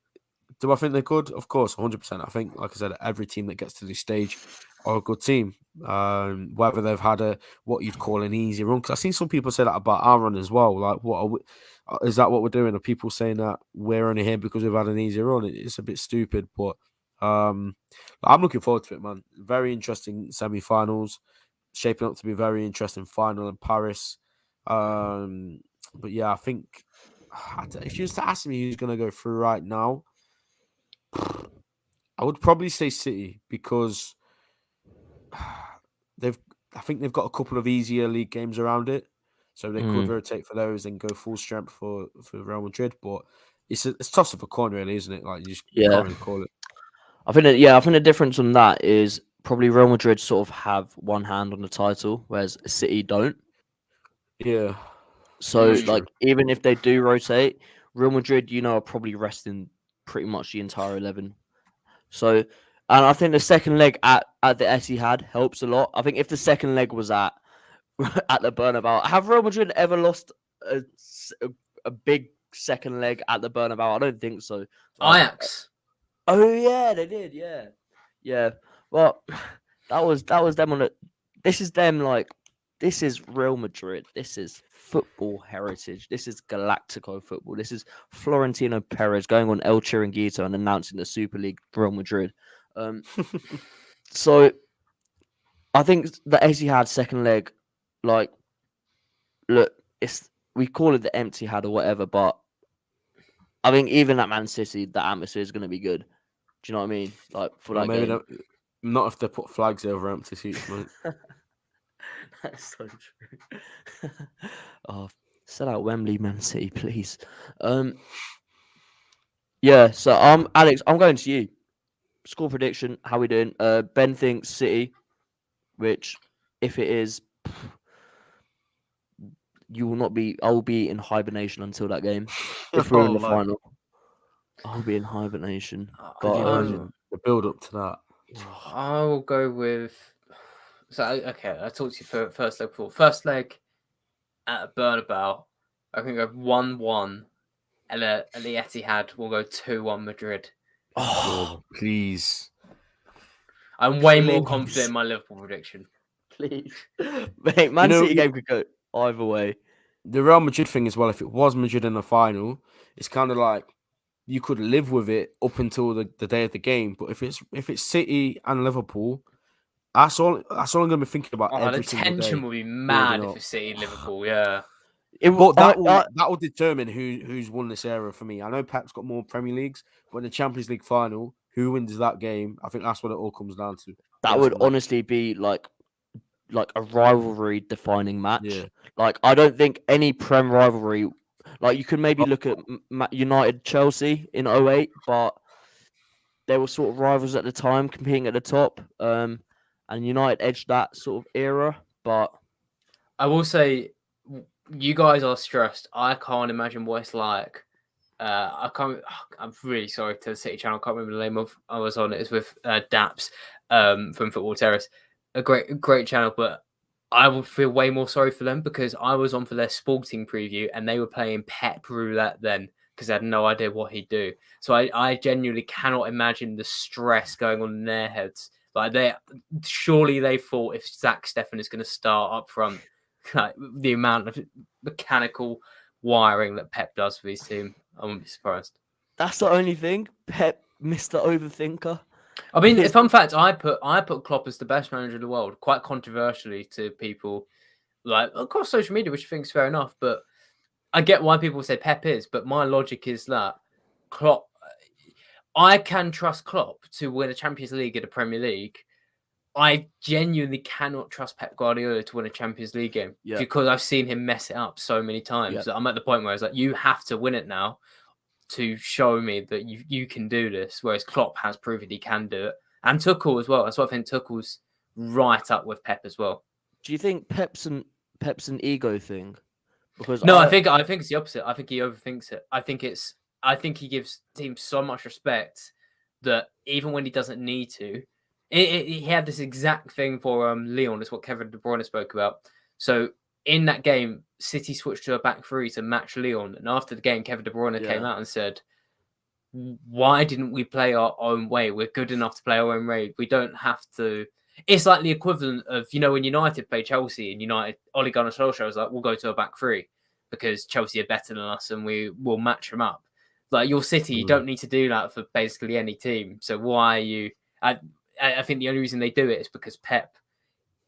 do I think they could? Of course, 100%. I think, like I said, every team that gets to this stage are a good team. Whether they've had what you'd call an easy run, because I've seen some people say that about our run as well. Like, is that what we're doing? Are people saying that we're only here because we've had an easy run? It's a bit stupid, but I'm looking forward to it, man. Very interesting semi-finals, shaping up to be a very interesting final in Paris. But yeah, I think if you was to ask me who's going to go through right now, I would probably say City, because I think they've got a couple of easier league games around it, so they could rotate for those and go full strength for Real Madrid. But it's toss of a coin, really, isn't it? Like you can't really call it. I think the difference on that is probably Real Madrid sort of have one hand on the title, whereas City don't. Yeah. So like even if they do rotate, Real Madrid, are probably resting pretty much the entire 11. So, and I think the second leg at the Etihad helps a lot. I think if the second leg was at the Bernabeu, have Real Madrid ever lost a big second leg at the Bernabeu? I don't think so. Ajax. Oh yeah, they did. Yeah. Well, that was them on it. This is them like. This is Real Madrid. This is football heritage. This is Galactico football. This is Florentino Perez going on El Chiringuito and announcing the Super League for Real Madrid. So I think the Etihad second leg, like, look, we call it the empty had or whatever, but I think even at Man City, the atmosphere is going to be good. Do you know what I mean? Like for that maybe game. not if they put flags over empty seats, mate. That's so true. Sell out Wembley, Man City, please. Yeah. So Alex, I'm going to you. Score prediction. How we doing? Ben thinks City, which if it is, you will not be. I will be in hibernation until that game. If we're in the final, I'll be in hibernation. Could you imagine the build up to that? I'll go with. So okay, I talked to you for first leg before. First leg at Bernabeu, I can go 1-1, and at the Etihad we'll go 2-1 Madrid. Oh, please! I'm way more confident in my Liverpool prediction. Please, mate. Man City game could go either way. the Real Madrid thing as well. If it was Madrid in the final, it's kind of like you could live with it up until the day of the game. But if it's City and Liverpool, that's all I'm gonna be thinking about Oh, every the single day. tension will be building mad if up. it's City and Liverpool. Yeah. But that will determine who's won this era for me. I know Pep's got more Premier Leagues, but in the Champions League final, who wins that game? I think that's what it all comes down to. That would honestly be like a rivalry defining match. Yeah. Like I don't think any Prem rivalry, like you could maybe look at United Chelsea in 08, but they were sort of rivals at the time, competing at the top. And United edged that sort of era, but I will say, you guys are stressed. I can't imagine what it's like. I'm really sorry to the City channel. I can't remember the name of. I was on it. It's with Daps from Football Terrace. A great channel, but I would feel way more sorry for them because I was on for their Sporting preview and they were playing Pep Roulette then because they had no idea what he'd do. So I genuinely cannot imagine the stress going on in their heads. Like surely they thought if Zach Steffen is going to start up front, like the amount of mechanical wiring that Pep does for his team, I wouldn't be surprised. That's the only thing. Pep, Mr. Overthinker. I mean, fun fact, I put Klopp as the best manager in the world, quite controversially to people like across social media, which I think is fair enough. But I get why people say Pep is, but my logic is that Klopp, I can trust Klopp to win a Champions League and a Premier League. I genuinely cannot trust Pep Guardiola to win a Champions League game because I've seen him mess it up so many times. That I'm at the point where it's like, you have to win it now to show me that you can do this. Whereas Klopp has proven he can do it, and Tuchel as well. That's why I think Tuchel's right up with Pep as well. Do you think Pep's an ego thing? Because no, I think it's the opposite. I think he overthinks it. I think he gives teams so much respect that even when he doesn't need to, he had this exact thing for Lyon. It's what Kevin De Bruyne spoke about. So in that game, City switched to a back three to match Lyon, and after the game, Kevin De Bruyne came out and said, "Why didn't we play our own way? We're good enough to play our own way. We don't have to." It's like the equivalent of, when United play Chelsea and United, Ole Gunnar Solskjaer was like, we'll go to a back three because Chelsea are better than us and we will match them up. Like your City, you don't need to do that for basically any team. So why are you... I think the only reason they do it is because Pep,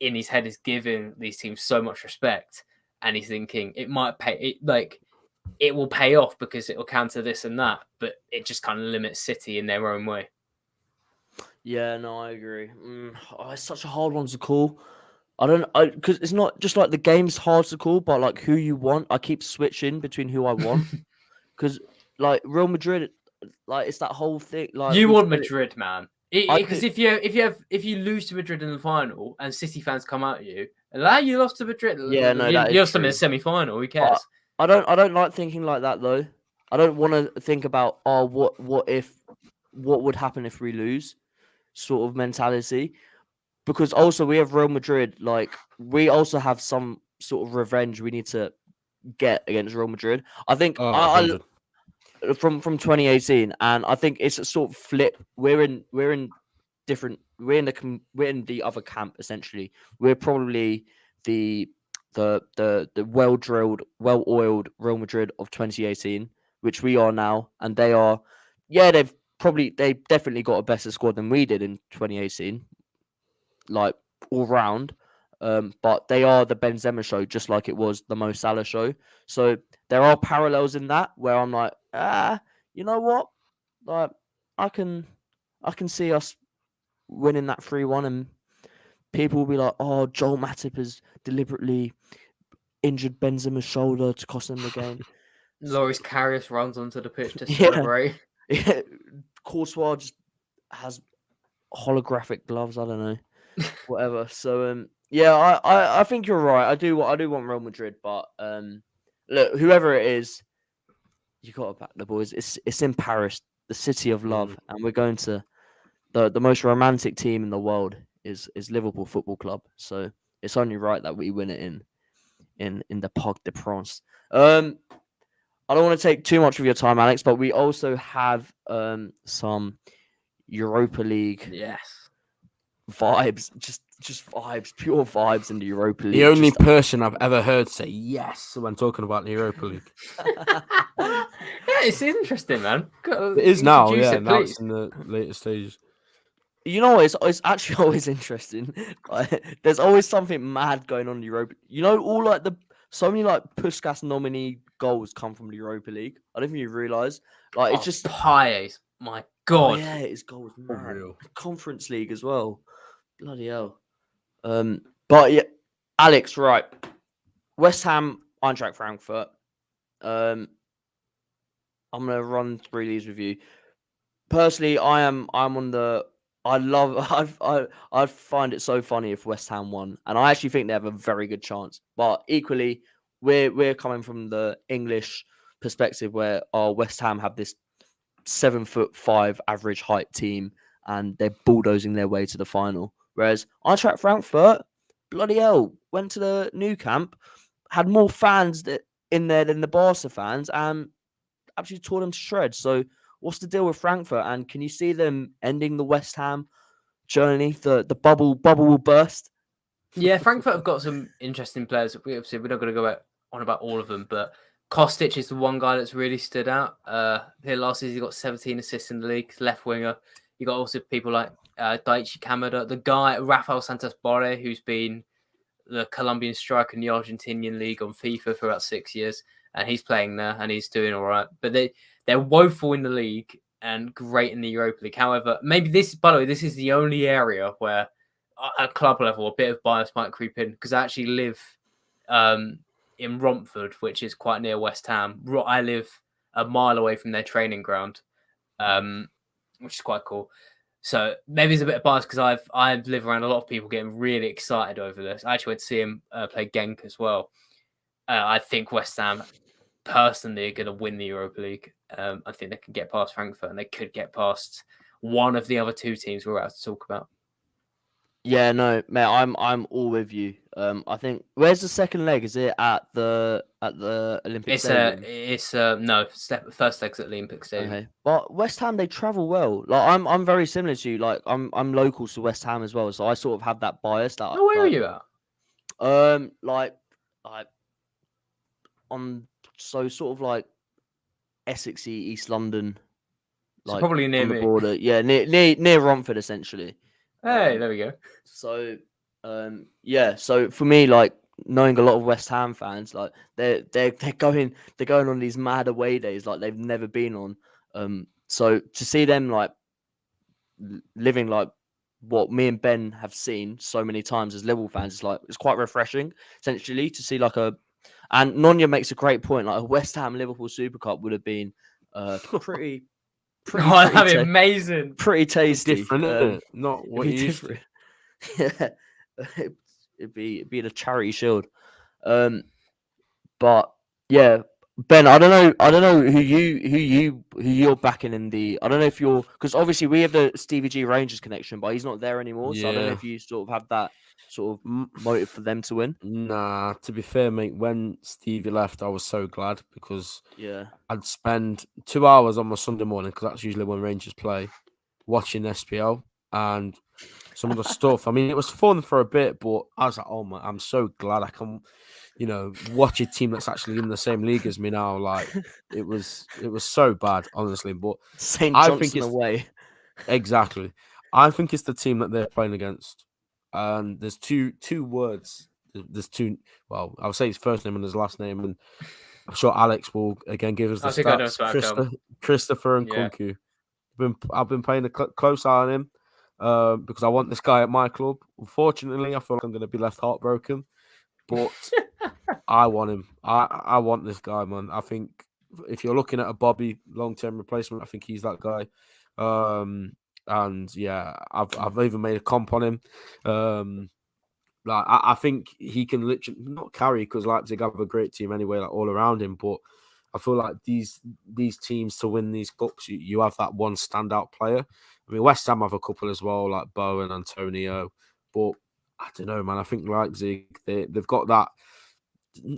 in his head, is giving these teams so much respect and he's thinking it might pay... It will pay off because it will counter this and that, but it just kind of limits City in their own way. Yeah, no, I agree. It's such a hard one to call. Because it's not just like the game's hard to call, but like who you want. I keep switching between who I want. Because like Real Madrid, like it's that whole thing. Like you want Madrid, man. Because if you lose to Madrid in the final and City fans come at you, you lost to Madrid. Yeah, no, you lost them in the semi-final. Who cares? I don't like thinking like that though. I don't want to think about what would happen if we lose. Sort of mentality, because also we have Real Madrid. Like we also have some sort of revenge we need to get against Real Madrid. I think from 2018, and I think it's a sort of flip. We're in the other camp essentially. We're probably the well-drilled, well-oiled Real Madrid of 2018, which we are now, and they are. Yeah, they've definitely got a better squad than we did in 2018, like all round. But they are the Benzema show, just like it was the Mo Salah show. So there are parallels in that where I'm like, you know what? Like I can see us winning that 3-1, and people will be like, oh, Joel Matip has deliberately injured Benzema's shoulder to cost them the game. Loris Karius runs onto the pitch to celebrate. Yeah. Courtois just has holographic gloves. I don't know, whatever. So yeah, I think you're right. I do want Real Madrid, but look, whoever it is, you got to back the boys. It's in Paris, the city of love, and we're going to the most romantic team in the world is Liverpool Football Club. So it's only right that we win it in the Parc des Princes. I don't want to take too much of your time, Alex, but we also have some Europa League vibes, just vibes, pure vibes in the Europa League. The only just- person I've ever heard say yes when talking about the Europa League. Yeah, it's interesting, man. It is now, Introduce yeah. it, Now it's please. in the later stages. You know what? It's actually always interesting. Like, there's always something mad going on in Europa. You know, all like so many like Puskas nominee goals come from the Europa League. I don't think you realise. Like it's just Paes. My oh God. yeah, his goals mad. Unreal. Conference League as well. Bloody hell. But yeah, Alex, right. West Ham, Eintracht Frankfurt. I'm gonna run through these with you. Personally, I'm on the. I love. I find it so funny if West Ham won, and I actually think they have a very good chance. But equally, we're coming from the English perspective where West Ham have this 7'5" average height team, and they're bulldozing their way to the final. Whereas Eintracht Frankfurt, bloody hell, went to the new camp, had more fans in there than the Barca fans, and absolutely tore them to shreds. So, what's the deal with Frankfurt? And can you see them ending the West Ham journey? The bubble will burst. Yeah, Frankfurt have got some interesting players. We're not going to go on about all of them, but Kostic is the one guy that's really stood out. Here last season, he got 17 assists in the league, left winger. You got also people like Daichi Kamada, the guy Rafael Santos Borre, who's been the Colombian striker in the Argentinian league on FIFA for about 6 years, and he's playing there and he's doing all right. But they're woeful in the league and great in the Europa League. However, maybe by the way, this is the only area where at club level a bit of bias might creep in, because I actually live in Romford, which is quite near West Ham. I live a mile away from their training ground, which is quite cool. So maybe it's a bit of bias because I live around a lot of people getting really excited over this. I actually went to see him play Genk as well. I think West Ham personally are going to win the Europa League. I think they can get past Frankfurt, and they could get past one of the other two teams we're about to talk about. Yeah, no, mate, I'm all with you. I think where's the second leg? Is it at the Olympic Stadium? First leg's at the Olympic Stadium. Okay, but West Ham, they travel well. Like I'm very similar to you. Like I'm local to West Ham as well, so I sort of have that bias. That Oh, where are you at? Like on sort of like Essexy, East London, So probably near on the me. border. Yeah, near Romford, essentially. Hey, there we go. So, yeah. So for me, like knowing a lot of West Ham fans, like they're going on these mad away days like they've never been on. So to see them like living like what me and Ben have seen so many times as Liverpool fans, it's quite refreshing. Essentially, to see and Nonya makes a great point. Like a West Ham Liverpool Super Cup would have been pretty. That'd be amazing. Pretty tasty. Different, isn't it? Not what you used to. Yeah, it'd be the charity shield. But yeah, Ben, I don't know who you're backing in the. I don't know if you're, because obviously we have the Stevie G Rangers connection, but he's not there anymore. So I don't know Yeah. if you sort of have that sort of motive for them to win. Nah, to be fair, mate, when Stevie left, I was so glad because Yeah, I'd spend 2 hours on my Sunday morning, because that's usually when Rangers play, watching SPL and some of the stuff. I mean, it was fun for a bit, but I was like, oh my, I'm so glad I can, watch a team that's actually in the same league as me now. Like, it was so bad, honestly. But St. I Johnson think it's away. exactly. I think it's the team that they're playing against. And there's two words. There's two. Well, I'll say his first name and his last name, and I'm sure Alex will again give us the I know stats. Christopher and Yeah. Kunku. I've been paying a close eye on him because I want this guy at my club. Unfortunately, I feel like I'm going to be left heartbroken, but I want him. I want this guy, man. I think if you're looking at a Bobby long-term replacement, I think he's that guy. And yeah, I've even made a comp on him. I think he can literally not carry, because Leipzig have a great team anyway, like all around him. But I feel like these teams, to win these cups, you have that one standout player. I mean, West Ham have a couple as well, like Bowen, Antonio. But I don't know, man. I think Leipzig, they've got that.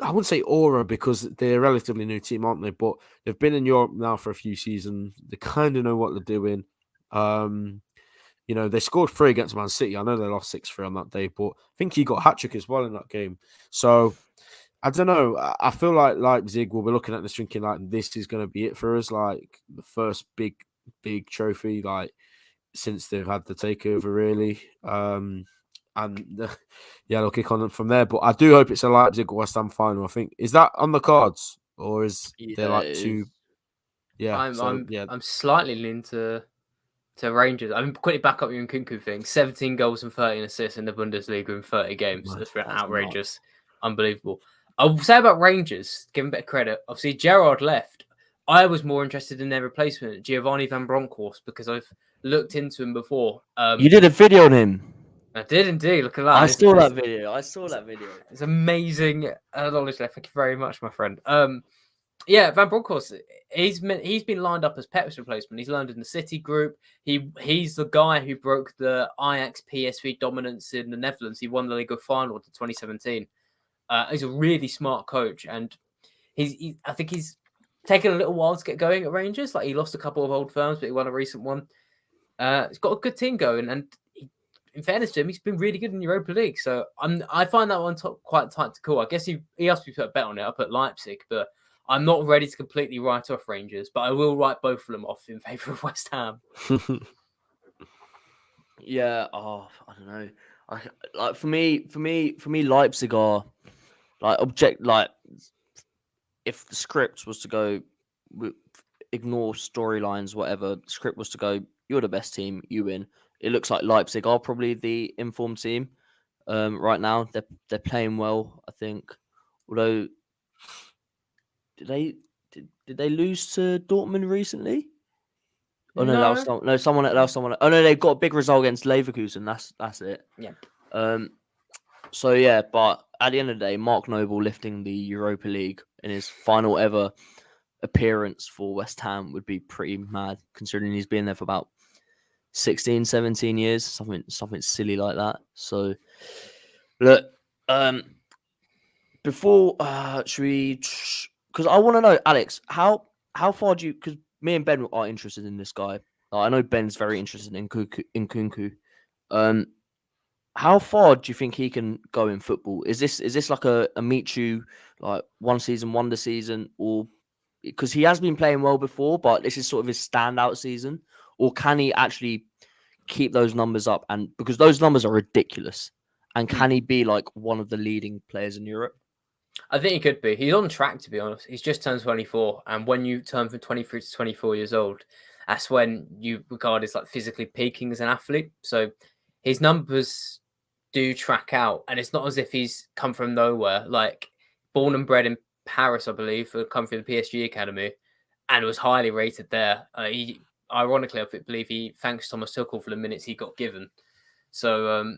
I wouldn't say aura, because they're a relatively new team, aren't they? But they've been in Europe now for a few seasons. They kind of know what they're doing. they scored 3 against Man City. I know they lost 6-3 on that day, but I think he got a hat-trick as well in that game. So, I don't know. I feel like Leipzig will be looking at this thinking like this is going to be it for us, like the first big trophy, like since they've had the takeover, really. They'll kick on from there. But I do hope it's a Leipzig West Ham final. I think is that on the cards or is there like two? Yeah, I'm slightly leaning to Rangers. I'm quickly back up your Nkunku thing. 17 goals and 13 assists in the Bundesliga in 30 games. That's outrageous. Unbelievable. I will say about Rangers, give him a bit of credit. Obviously, Gerrard left. I was more interested in their replacement, Giovanni van Bronckhorst, because I've looked into him before. You did a video on him. I did indeed. Look at that. I saw that video. It's amazing knowledge there. Thank you very much, my friend. Yeah, Van Bronckhorst, he's been lined up as Pep's replacement. He's learned in the City group. He's the guy who broke the Ajax PSV dominance in the Netherlands. He won the League final in 2017. He's a really smart coach, and I think he's taken a little while to get going at Rangers. Like he lost a couple of old firms, but he won a recent one. He's got a good team going, and in fairness to him, he's been really good in Europa League. So I find that one quite tight to call. I guess he asked me to put a bet on it. I put Leipzig, but I'm not ready to completely write off Rangers. But I will write both of them off in favour of West Ham. Yeah. Oh, I don't know. Like for me, Leipzig are like if the script was to go, ignore storylines, whatever. The script was to go, you're the best team, you win. It looks like Leipzig are probably the informed team right now. They're playing well, I think. Although, did they lose to Dortmund recently? Oh no, that was someone. Oh no, they got a big result against Leverkusen. That's it. Yeah. So yeah, but at the end of the day, Mark Noble lifting the Europa League in his final ever appearance for West Ham would be pretty mad, considering he's been there for about 16, 17 years, something silly like that. So look, before should we? Because I want to know, Alex, how far do you? Because me and Ben are interested in this guy. I know Ben's very interested in Nkunku. How far do you think he can go in football? Is this like a Michu, like one season, wonder season, or because he has been playing well before, but this is sort of his standout season, or can he actually keep those numbers up? And because those numbers are ridiculous, and can he be like one of the leading players in Europe? I think he could be. He's on track, to be honest. He's just turned 24, and when you turn from 23 to 24 years old, that's when you regard as like physically peaking as an athlete. So his numbers do track out, and it's not as if he's come from nowhere. Like born and bred in Paris, I believe, come through the PSG academy, and was highly rated there. Ironically, I believe he thanks Thomas Tuchel for the minutes he got given. So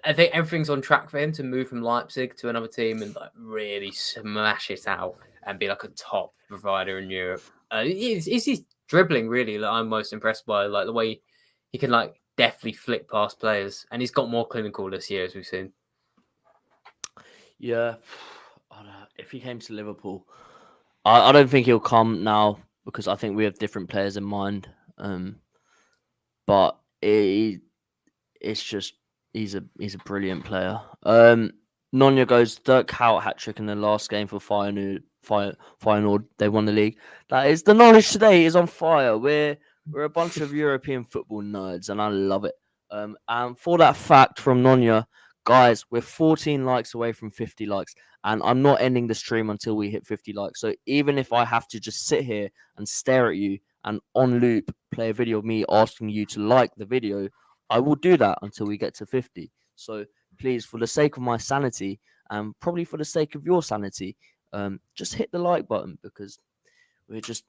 I think everything's on track for him to move from Leipzig to another team and like really smash it out and be like a top provider in Europe. It's his dribbling really that I'm most impressed by, like the way he can like definitely flick past players, and he's got more clinical this year as we've seen. Yeah, if he came to Liverpool, I don't think he'll come now because I think we have different players in mind. But it's just he's a brilliant player. Nonya goes Dirk Howard hat-trick in the last game for Feyenoord. They won the league. That is the knowledge today is on fire. We're a bunch of European football nerds, and I love it. And for that fact from Nonya, guys, we're 14 likes away from 50 likes, and I'm not ending the stream until we hit 50 likes. So even if I have to just sit here and stare at you and on loop play a video of me asking you to like the video, I will do that until we get to 50. So please, for the sake of my sanity, and probably for the sake of your sanity, just hit the like button, because we're just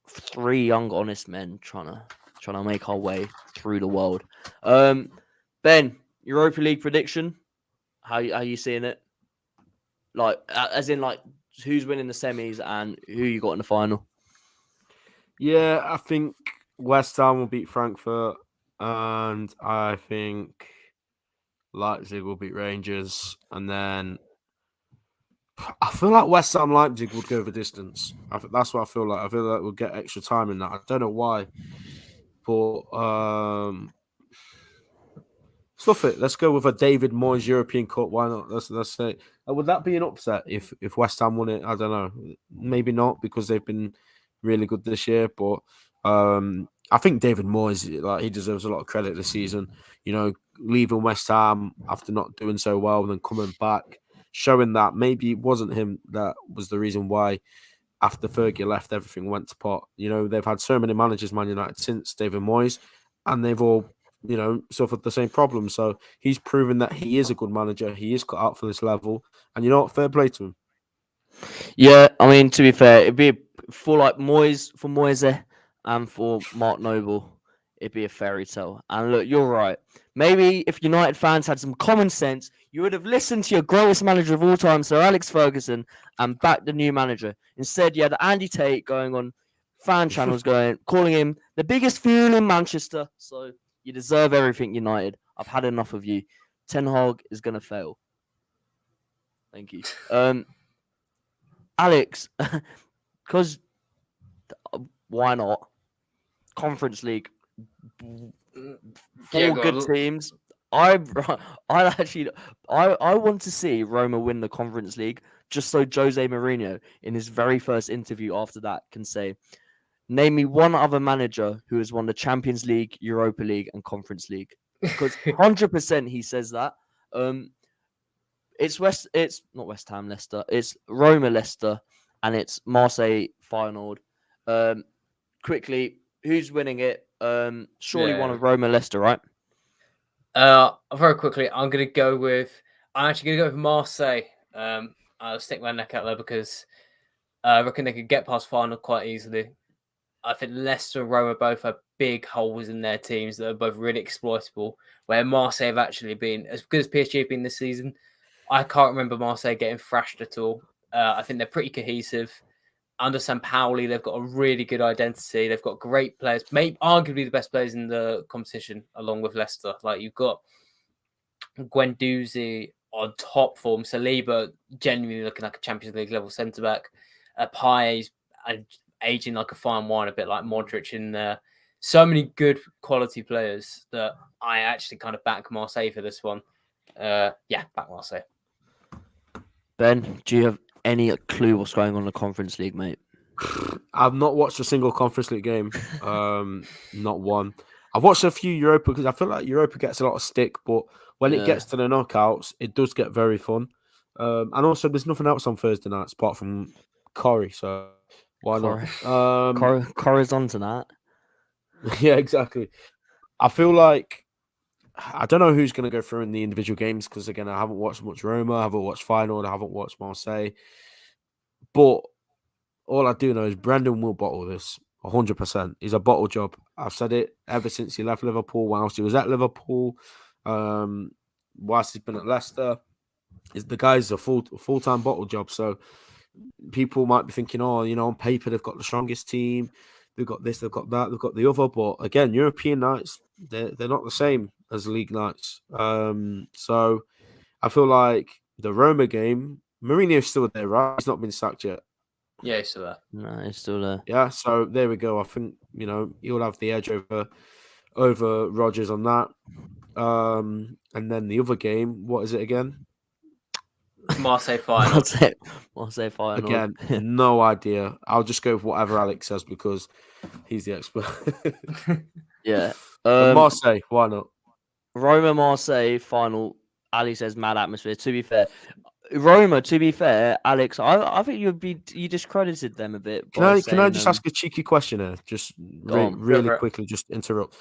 3 young, honest men trying to make our way through the world. Ben, Europa League prediction? How you seeing it? Like, as in, like, who's winning the semis and who you got in the final? Yeah, I think West Ham will beat Frankfurt, and I think Leipzig will beat Rangers, and then I feel like West Ham Leipzig would go the distance. That's what I feel like. I feel like we'll get extra time in that. I don't know why, But stuff it. Let's go with a David Moyes European Cup. Why not? Let's say. Would that be an upset if West Ham won it? I don't know. Maybe not because they've been really good this year. But I think David Moyes, like, he deserves a lot of credit this season. You know, leaving West Ham after not doing so well and then coming back, showing that maybe it wasn't him that was the reason why after Fergie left everything went to pot. You know, they've had so many managers, Man United, since David Moyes, and they've all, you know, suffered the same problem. So he's proven that he is a good manager. He is cut out for this level, and you know what? Fair play to him. Yeah, I mean, to be fair, it'd be for like Moyes, for Moyes and for Mark Noble, it'd be a fairy tale. And look, you're right. Maybe if United fans had some common sense, you would have listened to your greatest manager of all time, Sir Alex Ferguson, and backed the new manager. Instead, you had Andy Tate going on fan channels, calling him the biggest fool in Manchester. So you deserve everything, United. I've had enough of you. Ten Hag is gonna fail. Thank you. Alex, because why not? Conference League, four good teams. I want to see Roma win the Conference League just so Jose Mourinho, in his very first interview after that, can say, "Name me one other manager who has won the Champions League, Europa League, and Conference League." Because 100% he says that. It's not West Ham, Leicester. It's Roma, Leicester, and it's Marseille final. Quickly, who's winning it? Surely one of Roma, Leicester, right? Very quickly, I'm actually gonna go with Marseille. I'll stick my neck out there because I reckon they could get past final quite easily. I think Leicester and Roma both have big holes in their teams that are both really exploitable. Where Marseille have actually been as good as PSG have been this season. I can't remember Marseille getting thrashed at all. I think they're pretty cohesive. Under Sampaoli, they've got a really good identity. They've got great players, maybe arguably the best players in the competition, along with Leicester. Like, you've got Guendouzi on top form, Saliba genuinely looking like a Champions League level centre back. Payet aging like a fine wine, a bit like Modric in there. So many good quality players that I actually kind of back Marseille for this one. Back Marseille. Ben, do you have any clue what's going on in the Conference League, mate? I've not watched a single Conference League game. Not one. I've watched a few Europa because I feel like Europa gets a lot of stick, but when it gets to the knockouts, it does get very fun. And also, there's nothing else on Thursday nights apart from Corrie, so why not? Corrie's on to that. Yeah, exactly. I feel like I don't know who's going to go through in the individual games because, again, I haven't watched much Roma, I haven't watched Feyenoord, I haven't watched Marseille. But all I do know is Brendan will bottle this 100%. He's a bottle job. I've said it ever since he left Liverpool, whilst he was at Liverpool, whilst he's been at Leicester. The guy's a full-time bottle job. So people might be thinking, on paper they've got the strongest team. They've got this, they've got that, they've got the other. But again, European nights, they're not the same as league nights. So I feel like the Roma game, Mourinho's still there, right? He's not been sacked yet. Yeah, he's still there. No, he's still there. Yeah, so there we go. I think, he'll have the edge over Rodgers on that. And then the other game, what is it again? Marseille final. Marseille final. Again, no idea. I'll just go with whatever Alex says because he's the expert. Yeah. Marseille, why not? Roma Marseille final. Ali says mad atmosphere. To be fair, Roma. To be fair, Alex, I think you discredited them a bit. Can I just ask a cheeky question here? Just really quickly, just interrupt.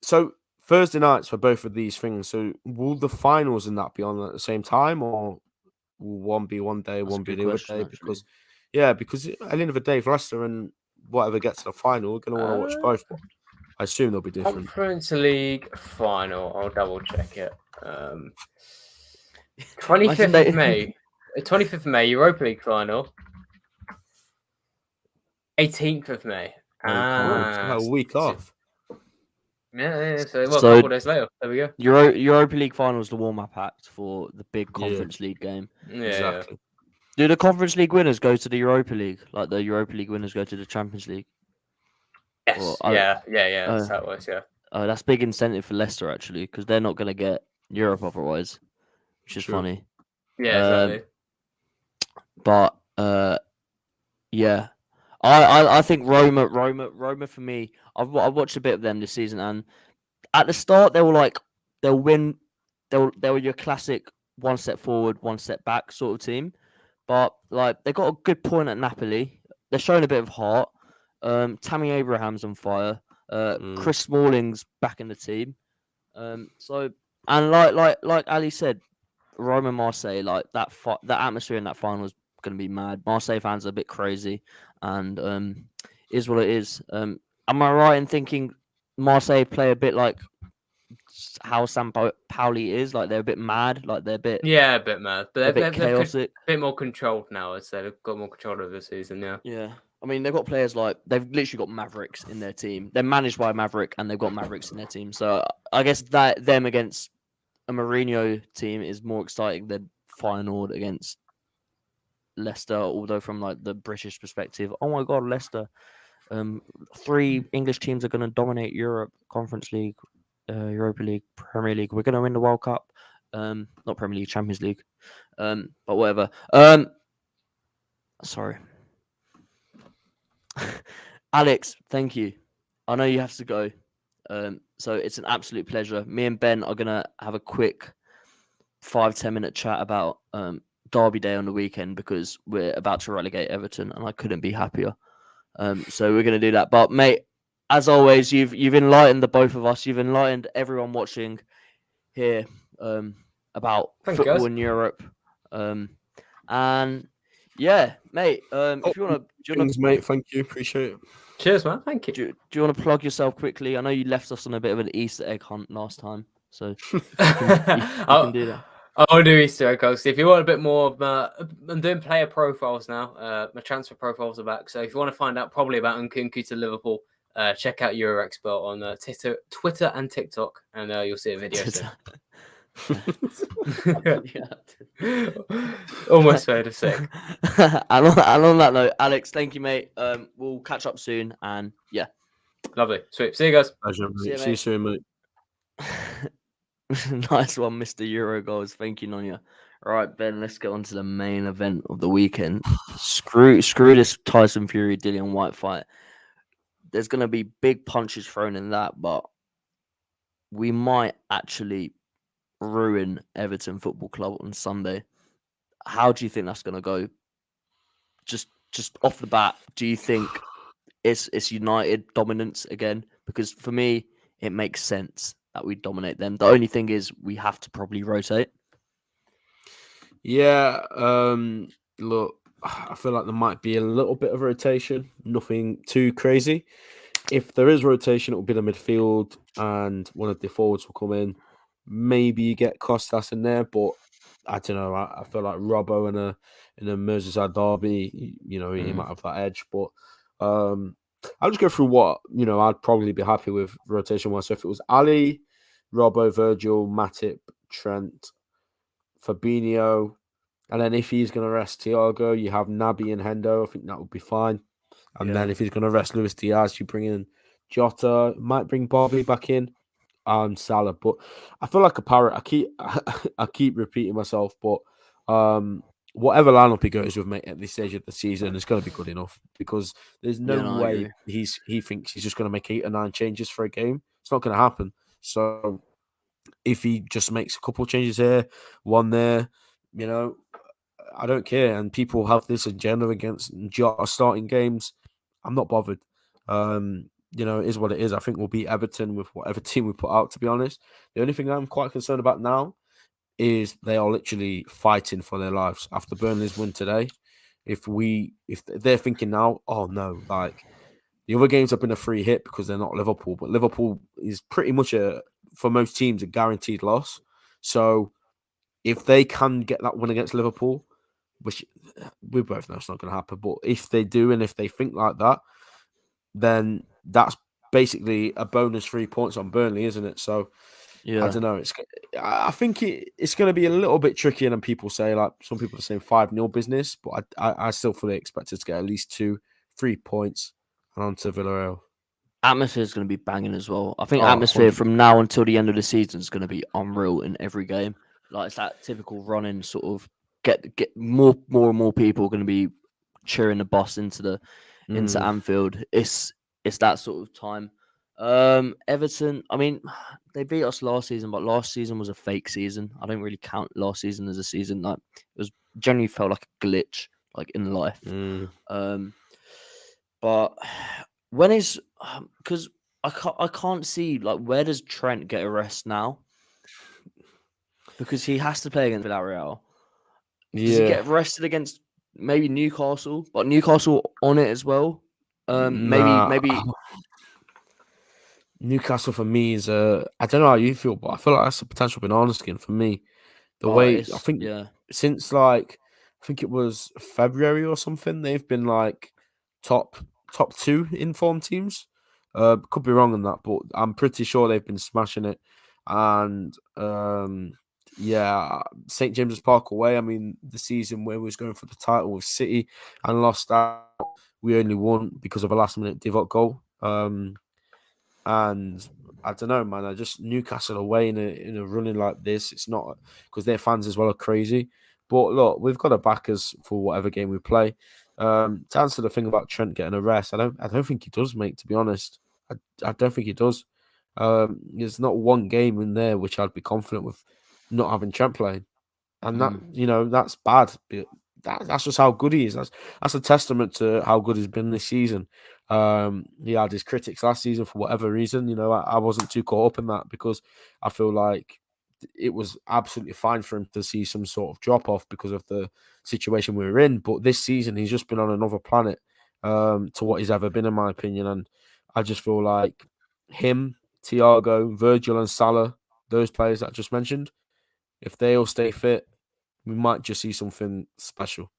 So Thursday nights for both of these things. So will the finals in that be on at the same time, or will one be one day, one be the other day? Because at the end of the day, if Leicester and whatever gets to the final, we're going to want to watch both. But I assume they'll be different. Conference League final. I'll double check it. 25th of May. 25th of May, Europa League final. 18th of May. A week off. Yeah. So a couple days later. There we go. Europa League final is the warm-up act for the big Conference League game. Yeah, exactly. Do the Conference League winners go to the Europa League? Like the Europa League winners go to the Champions League? Yes. Well, Yeah. That's uh, how it works. Yeah. that's big incentive for Leicester actually, because they're not going to get Europe otherwise, which is True. funny. Yeah. Exactly. But yeah, I think Roma for me. I've watched a bit of them this season, and at the start they'll win, they'll your classic one step forward, one step back sort of team. But like they got a good point at Napoli. They're showing a bit of heart. Tammy Abraham's on fire. Chris Smalling's back in the team. So and like Ali said, Roma Marseille, like that atmosphere in that final is going to be mad. Marseille fans are a bit crazy, and is what it is. Am I right in thinking Marseille play a bit like how Pauli is? Like they're a bit mad, like they're a bit Yeah, a bit mad, but a bit they've got a chaotic. bit more controlled now. I'd say they've got more control over the season. Yeah. Yeah. I mean, they've got players like they've literally got Mavericks in their team. They're managed by a Maverick, and they've got Mavericks in their team. So I guess that them against a Mourinho team is more exciting than Feyenoord against Leicester. Although from like the British perspective, oh my God, Leicester! 3 English teams are going to dominate Europe, Conference League, Europa League, Premier League. We're going to win the World Cup. Not Premier League, Champions League. But whatever. Sorry. Alex, thank you. I know you have to go. So it's an absolute pleasure. Me and Ben are gonna have a quick 5-10 minute chat about Derby Day on the weekend because we're about to relegate Everton and I couldn't be happier. So we're gonna do that. But mate, as always, you've enlightened the both of us. You've enlightened everyone watching here about football in Europe. And yeah, mate. If you want to, mate. Thank you. Appreciate it. Cheers, man. Thank you. Do you want to plug yourself quickly? I know you left us on a bit of an Easter egg hunt last time, so you can do that. I'll do Easter egg hunt. If you want a bit more, I'm doing player profiles now. My transfer profiles are back, so if you want to find out probably about Nkunku to Liverpool, check out Euroexpert on Twitter and TikTok, and you'll see a video soon. Almost fair to say. And on that note, Alex, thank you, mate. We'll catch up soon, and yeah, lovely, sweet. See you guys. Pleasure, mate. See you soon, mate. Nice one, Mr. Euro Goals. Thank you, Nonya. All right, Ben, let's get on to the main event of the weekend. Screw this Tyson Fury Dillian White fight. There's gonna be big punches thrown in that, but we might actually ruin Everton Football Club on Sunday. How do you think that's going to go? Just off the bat, do you think it's United dominance again? Because for me, it makes sense that we dominate them. The only thing is we have to probably rotate. Yeah, look, I feel like there might be a little bit of rotation, nothing too crazy. If there is rotation, it will be the midfield and one of the forwards will come in. Maybe you get Costas in there, but I don't know. I feel like Robbo in a Merseyside derby, he might have that edge. But I'll just go through what I'd probably be happy with rotation wise. So if it was Ali, Robbo, Virgil, Matip, Trent, Fabinho, and then if he's going to rest Thiago, you have Naby and Hendo. I think that would be fine. And then if he's going to rest Luis Diaz, you bring in Jota. Might bring Bobby back in. And Salah, but I feel like a parrot. I keep repeating myself, but whatever lineup he goes with, mate, at this stage of the season is going to be good enough because there's no way he thinks he's just going to make 8 or 9 changes for a game. It's not going to happen. So if he just makes a couple changes here, one there, I don't care. And people have this agenda against Jota starting games. I'm not bothered. It is what it is. I think we'll beat Everton with whatever team we put out, to be honest. The only thing I'm quite concerned about now is they are literally fighting for their lives after Burnley's win today. If they're thinking now, oh no, like the other games have been a free hit because they're not Liverpool, but Liverpool is pretty much for most teams a guaranteed loss. So if they can get that win against Liverpool, which we both know it's not going to happen, but if they do and if they think like that, then that's basically a bonus 3 points on Burnley, isn't it? So, I don't know. I think it's going to be a little bit trickier than people say. Like some people are saying 5-0 business, but I still fully expect us to get at least 2-3 points and on to Villarreal. atmosphere is going to be banging as well. I think Oh, atmosphere 100. from now until the end of the season is going to be unreal in every game. Like it's that typical running sort of get more and more people going to be cheering the bus into Anfield. It's that sort of time. Everton, I mean, they beat us last season, but last season was a fake season. I don't really count last season as a season. Like it was generally felt like a glitch, like in life. But when is because I can't see like where does Trent get a rest now? Because he has to play against Villarreal. Does he Yeah. get rested against maybe Newcastle? But Newcastle on it as well. Nah, Maybe Newcastle for me is I don't know how you feel, but I feel like that's a potential banana skin for me. The oh, way I it's think yeah. since like I think it was February or something, they've been like top 2 in form teams. Could be wrong on that, but I'm pretty sure they've been smashing it. And yeah, St James's Park away. I mean, the season where we was going for the title with City and lost out, we only won because of a last minute Divock goal. And I don't know, man. I just Newcastle away in a running like this. It's not because their fans as well are crazy. But look, we've got to back us for whatever game we play. To answer the thing about Trent getting a rest, I don't think he does, mate. To be honest, I don't think he does. There's not one game in there which I'd be confident with not having Trent playing, and that that's bad. But that's just how good he is. That's a testament to how good he's been this season. He had his critics last season for whatever reason. I wasn't too caught up in that because I feel like it was absolutely fine for him to see some sort of drop off because of the situation we were in. But this season, he's just been on another planet to what he's ever been, in my opinion. And I just feel like him, Thiago, Virgil, and Salah, those players that I just mentioned, if they all stay fit, we might just see something special.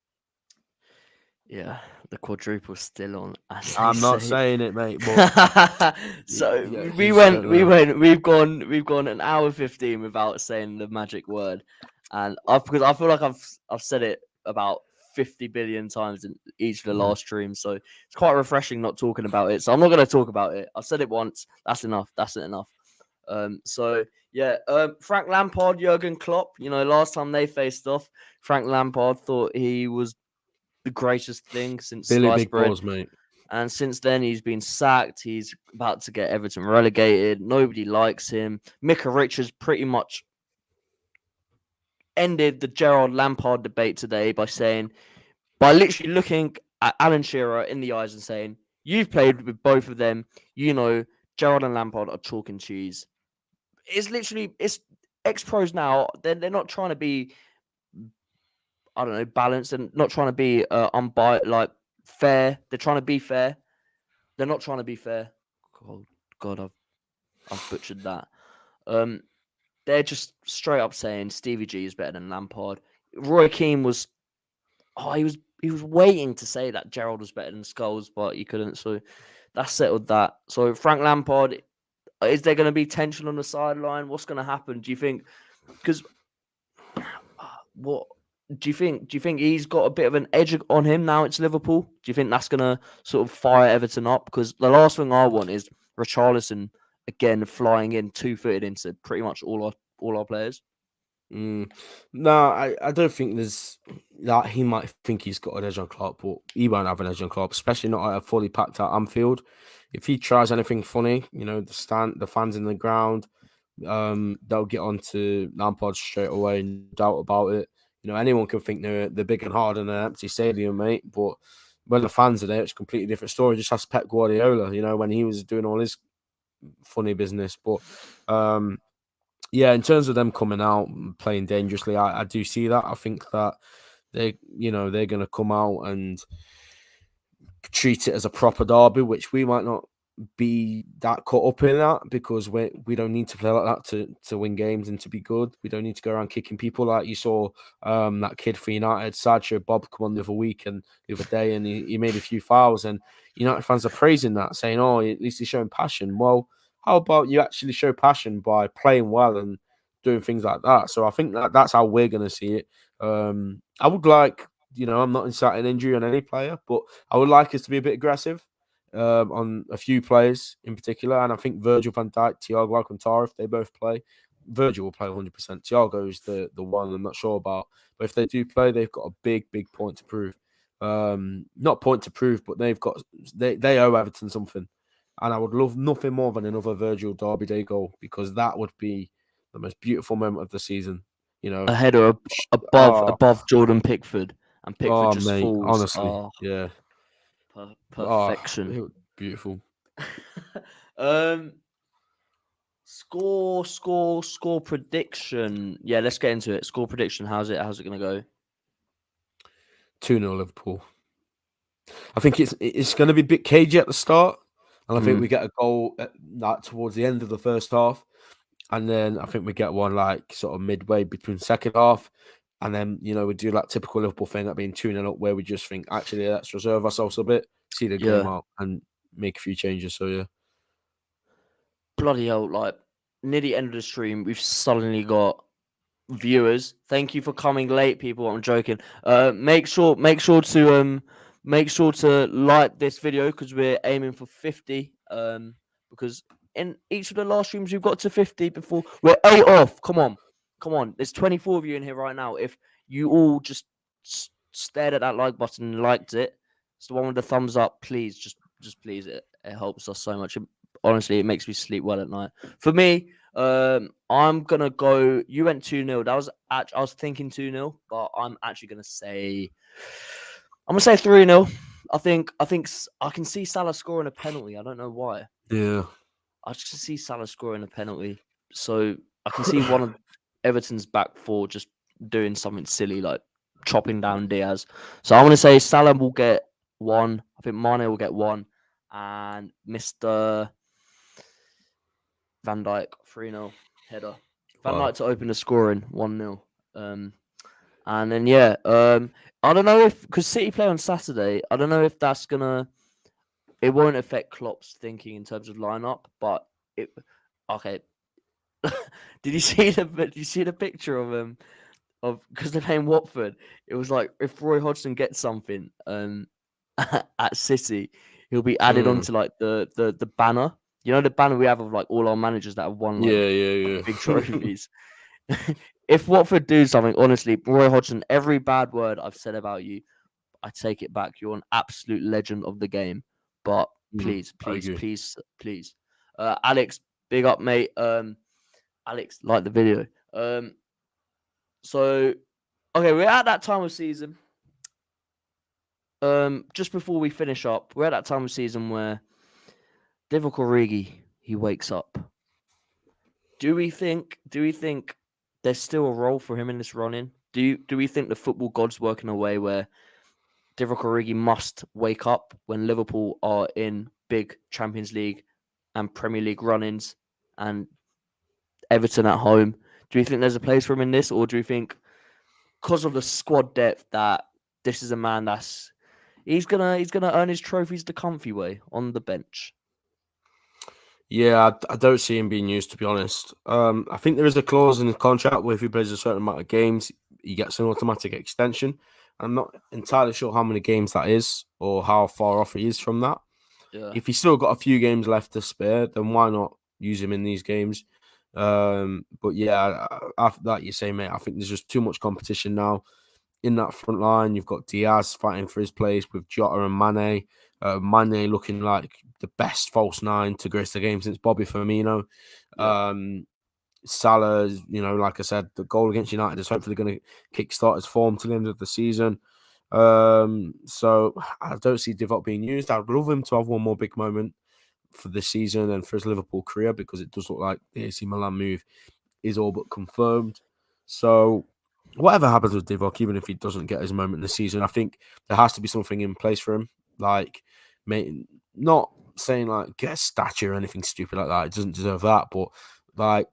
Yeah, the quadruple's still on. As I'm they not say. saying it, mate, but So yeah, you just don't know. we've gone an hour 15 without saying the magic word, and because I feel like I've said it about 50 billion times in each of the last streams, so it's quite refreshing not talking about it. So I'm not going to talk about it. I've said it once. That's enough. That's enough. So yeah, Frank Lampard, Jurgen Klopp. Last time they faced off, Frank Lampard thought he was the greatest thing since Billy sliced Big bread. Balls, mate. And since then, he's been sacked. He's about to get Everton relegated. Nobody likes him. Micah Richards pretty much ended the Gerrard Lampard debate today by literally looking at Alan Shearer in the eyes and saying, "You've played with both of them. Gerrard and Lampard are chalk and cheese." It's ex-pros now. They're not trying to be, I don't know, balanced and not trying to be unbiased, like fair. They're trying to be fair. They're not trying to be fair. Oh, God, I've butchered that. They're just straight up saying Stevie G is better than Lampard. Roy Keane was, he was waiting to say that Gerald was better than Scholes, but he couldn't. So that settled that. So Frank Lampard, is there going to be tension on the sideline? What's going to happen? Do you think? Because what? Do you think he's got a bit of an edge on him now? It's Liverpool. Do you think that's gonna sort of fire Everton up? Because the last thing I want is Richarlison again flying in 2-footed into pretty much all our players. No, I don't think there's that. He might think he's got an edge on Klopp, but he won't have an edge on Klopp, especially not at a fully packed out Anfield. If he tries anything funny, the fans in the ground, they'll get onto Lampard straight away, no doubt about it. Anyone can think they're big and hard in an empty stadium, mate. But when the fans are there, it's a completely different story. Just ask Pep Guardiola, when he was doing all his funny business. But yeah, in terms of them coming out and playing dangerously, I do see that. I think that they're going to come out and treat it as a proper derby, which we might not be that caught up in that because we don't need to play like that to win games and to be good. We don't need to go around kicking people like you saw that kid for United, Sideshow Bob, come on the other day, and he made a few fouls, and United fans are praising that, saying, "Oh, at least he's showing passion." Well, how about you actually show passion by playing well and doing things like that? So I think that's how we're going to see it. I would like, I'm not inciting injury on any player, but I would like us to be a bit aggressive. on a few players in particular, and I think Virgil van Dijk, Thiago Alcantara, if they both play, Virgil will play 100%. Thiago is the one I'm not sure about, but if they do play, they've got a big point to prove. Not point to prove, but they owe Everton something, and I would love nothing more than another Virgil Derby Day goal, because that would be the most beautiful moment of the season. You know, A header above Jordan Pickford, and Pickford just mate, falls. honestly, yeah, Perfection. Beautiful. Score prediction. Yeah, let's get into it. Score prediction. How's it gonna go? 2-0 Liverpool. I think it's going to be a bit cagey at the start, and I think we get a goal towards the end of the first half, and then I think we get one like sort of midway between second half, and then we do that typical Liverpool thing, that being 2-0 up, where we just think, actually, let's reserve ourselves a bit, see the game out, and make a few changes. So yeah, bloody hell! Like near the end of the stream, we've suddenly got viewers. Thank you for coming late, people. I'm joking. Make sure to like this video, because we're aiming for 50. Because in each of the last streams we've got to 50 before. We're 8 off. Come on. There's 24 of you in here right now. If you all just stared at that like button and liked it, it's the one with the thumbs up. Please, just please. It helps us so much. Honestly, it makes me sleep well at night. For me, I'm gonna go. You went 2-0. I was thinking 2-0, but I'm actually gonna say 3-0. I think I can see Salah scoring a penalty. I don't know why. Yeah, I just see Salah scoring a penalty, so I can see one of Everton's back four just doing something silly like chopping down Diaz. So I'm gonna say Salah will get 1. I think Mane will get 1, and Mr. Van Dijk 3-0 header. Van Dijk to open the scoring 1-0. And then I don't know because City play on Saturday. I don't know if that's gonna. It won't affect Klopp's thinking in terms of lineup, but okay. Did you see the picture of because they're playing Watford? It was like, if Roy Hodgson gets something at City, he'll be added onto like the banner. You know, the banner we have of like all our managers that have won like big trophies. If Watford do something, honestly, Roy Hodgson, every bad word I've said about you, I take it back. You're an absolute legend of the game. But please. Alex, big up, mate. Alex, like the video. So, okay, we're at that time of season. Just before we finish up, we're at that time of season where Divock Origi, he wakes up. Do we think there's still a role for him in this run-in? Do we think the football gods work in a way where Divock Origi must wake up when Liverpool are in big Champions League and Premier League run-ins, and Everton at home? Do you think there's a place for him in this, or do you think because of the squad depth that this is a man that's he's gonna earn his trophies the comfy way on the bench? Yeah, I don't see him being used, to be honest. I think there is a clause in the contract where if he plays a certain amount of games, he gets an automatic extension. I'm not entirely sure how many games that is or how far off he is from that. Yeah. If he's still got a few games left to spare, then why not use him in these games? But yeah, after that, you say, mate, I think there's just too much competition now in that front line. You've got Diaz fighting for his place with Jota and Mane. Mane looking like the best false nine to grace the game since Bobby Firmino. Yeah. Salah, like I said, the goal against United is hopefully going to kickstart his form to the end of the season. So I don't see Divock being used. I'd love him to have one more big moment for this season and for his Liverpool career, because it does look like the AC Milan move is all but confirmed. So whatever happens with Divock, even if he doesn't get his moment in the season, I think there has to be something in place for him. Like, not saying like get a statue or anything stupid like that. It doesn't deserve that, but like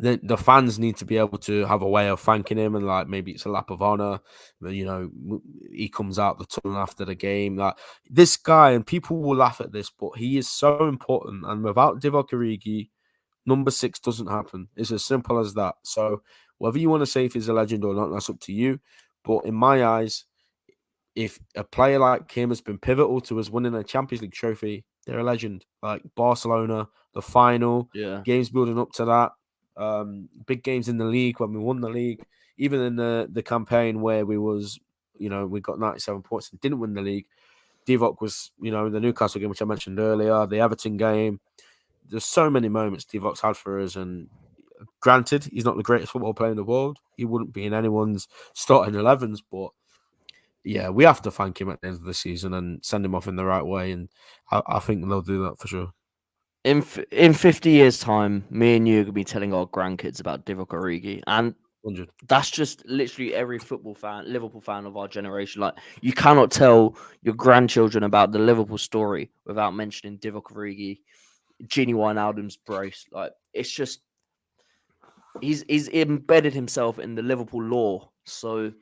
the fans need to be able to have a way of thanking him, and like maybe it's a lap of honor. He comes out the tunnel after the game. Like this guy, and people will laugh at this, but he is so important. And without Divock Origi, number 6 doesn't happen. It's as simple as that. So whether you want to say if he's a legend or not, that's up to you. But in my eyes, if a player like him has been pivotal to us winning a Champions League trophy, they're a legend. Like Barcelona, the final, games building up to that, big games in the league when we won the league, even in the campaign where we got 97 points and didn't win the league. Divock was, the Newcastle game, which I mentioned earlier, the Everton game. There's so many moments Divock's had for us, and granted, he's not the greatest football player in the world. He wouldn't be in anyone's starting 11s, but yeah, we have to thank him at the end of the season and send him off in the right way, and I think they'll do that for sure. In 50 years' time, me and you are going to be telling our grandkids about Divock Origi, and 100. That's just literally every Liverpool fan of our generation. Like, you cannot tell your grandchildren about the Liverpool story without mentioning Divock Origi, Gini Wijnaldum's brace. Like, it's just he's embedded himself in the Liverpool lore. So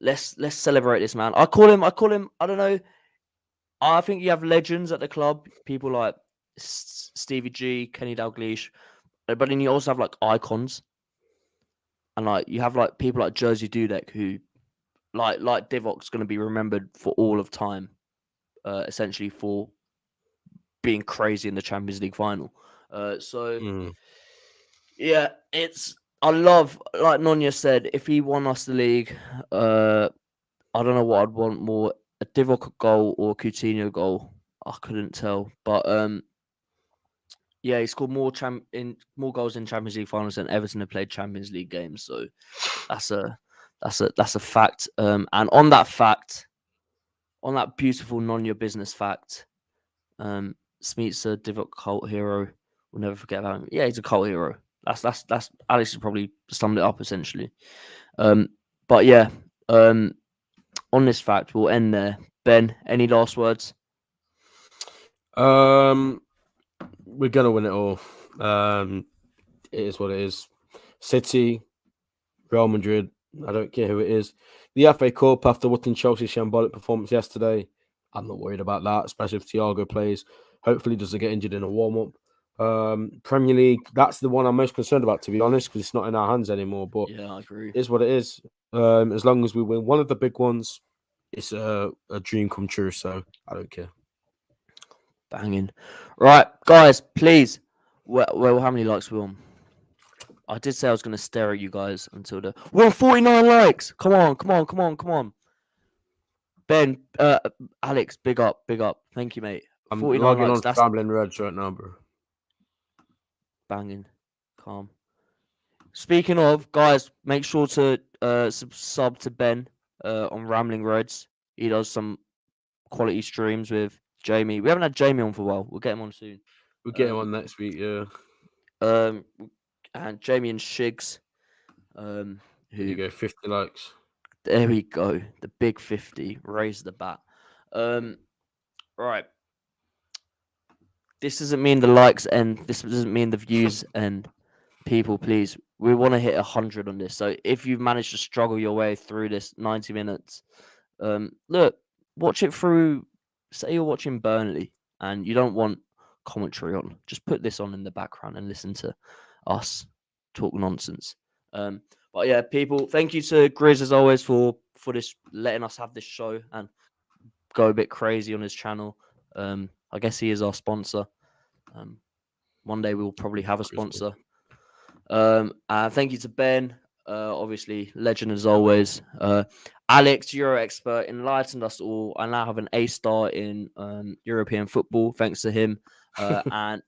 let's celebrate this man. I call him. I don't know. I think you have legends at the club, people like Stevie G, Kenny Dalglish, but then you also have like icons. And like you have like people like Jersey Dudek who like Divock's going to be remembered for all of time, essentially for being crazy in the Champions League final. Yeah, I love, like Nonya said, if he won us the league, I don't know what I'd want more, a Divock goal or a Coutinho goal. I couldn't tell, but yeah, he scored more goals in Champions League finals than Everton have played Champions League games. So that's a fact. And on that fact, on that beautiful Nonya business fact, Smeet's a Divock cult hero. We'll never forget about him. Yeah, he's a cult hero. That's Alex has probably summed it up essentially. But yeah, on this fact, we'll end there. Ben, any last words? We're gonna win it all. It is what it is. City, Real Madrid. I don't care who it is. The FA Cup after watching Chelsea's shambolic performance yesterday, I'm not worried about that, especially if Thiago plays. Hopefully, doesn't get injured in a warm up. Premier League, that's the one I'm most concerned about, to be honest, because it's not in our hands anymore. But yeah, I agree. It is what it is. As long as we win one of the big ones, it's a dream come true. So I don't care. Banging. Right, guys, please. Well, how many likes we on? I did say I was going to stare at you guys until we're on 49 likes. Come on. Ben, Alex, big up. Thank you, mate. I'm 49 logging likes. on Scrambling Reds right now, bro. Banging. Calm. Speaking of, guys, make sure to sub to Ben on Rambling Reds. He does some quality streams with Jamie. We haven't had Jamie on for a while. We'll get him on soon. We'll get him on next week, yeah. And Jamie and Shigs. Who you go, 50 likes. There we go. The big 50. Raise the bat. Right. This doesn't mean the likes end. This doesn't mean the views end. People, please. We want to hit 100 on this. So if you've managed to struggle your way through this 90 minutes, look, watch it through. Say you're watching Burnley and you don't want commentary on. Just put this on in the background and listen to us talk nonsense. But yeah, people, thank you to Grizz as always for this, letting us have this show and go a bit crazy on his channel. I guess he is our sponsor. One day we will probably have a sponsor. And thank you to Ben, obviously legend as always. Alex, Euro expert, enlightened us all. I now have an A star in European football thanks to him. And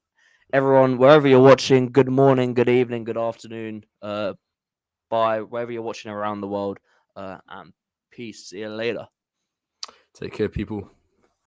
everyone, wherever you're watching, good morning, good evening, good afternoon. Bye, wherever you're watching around the world. And peace. See you later. Take care, people.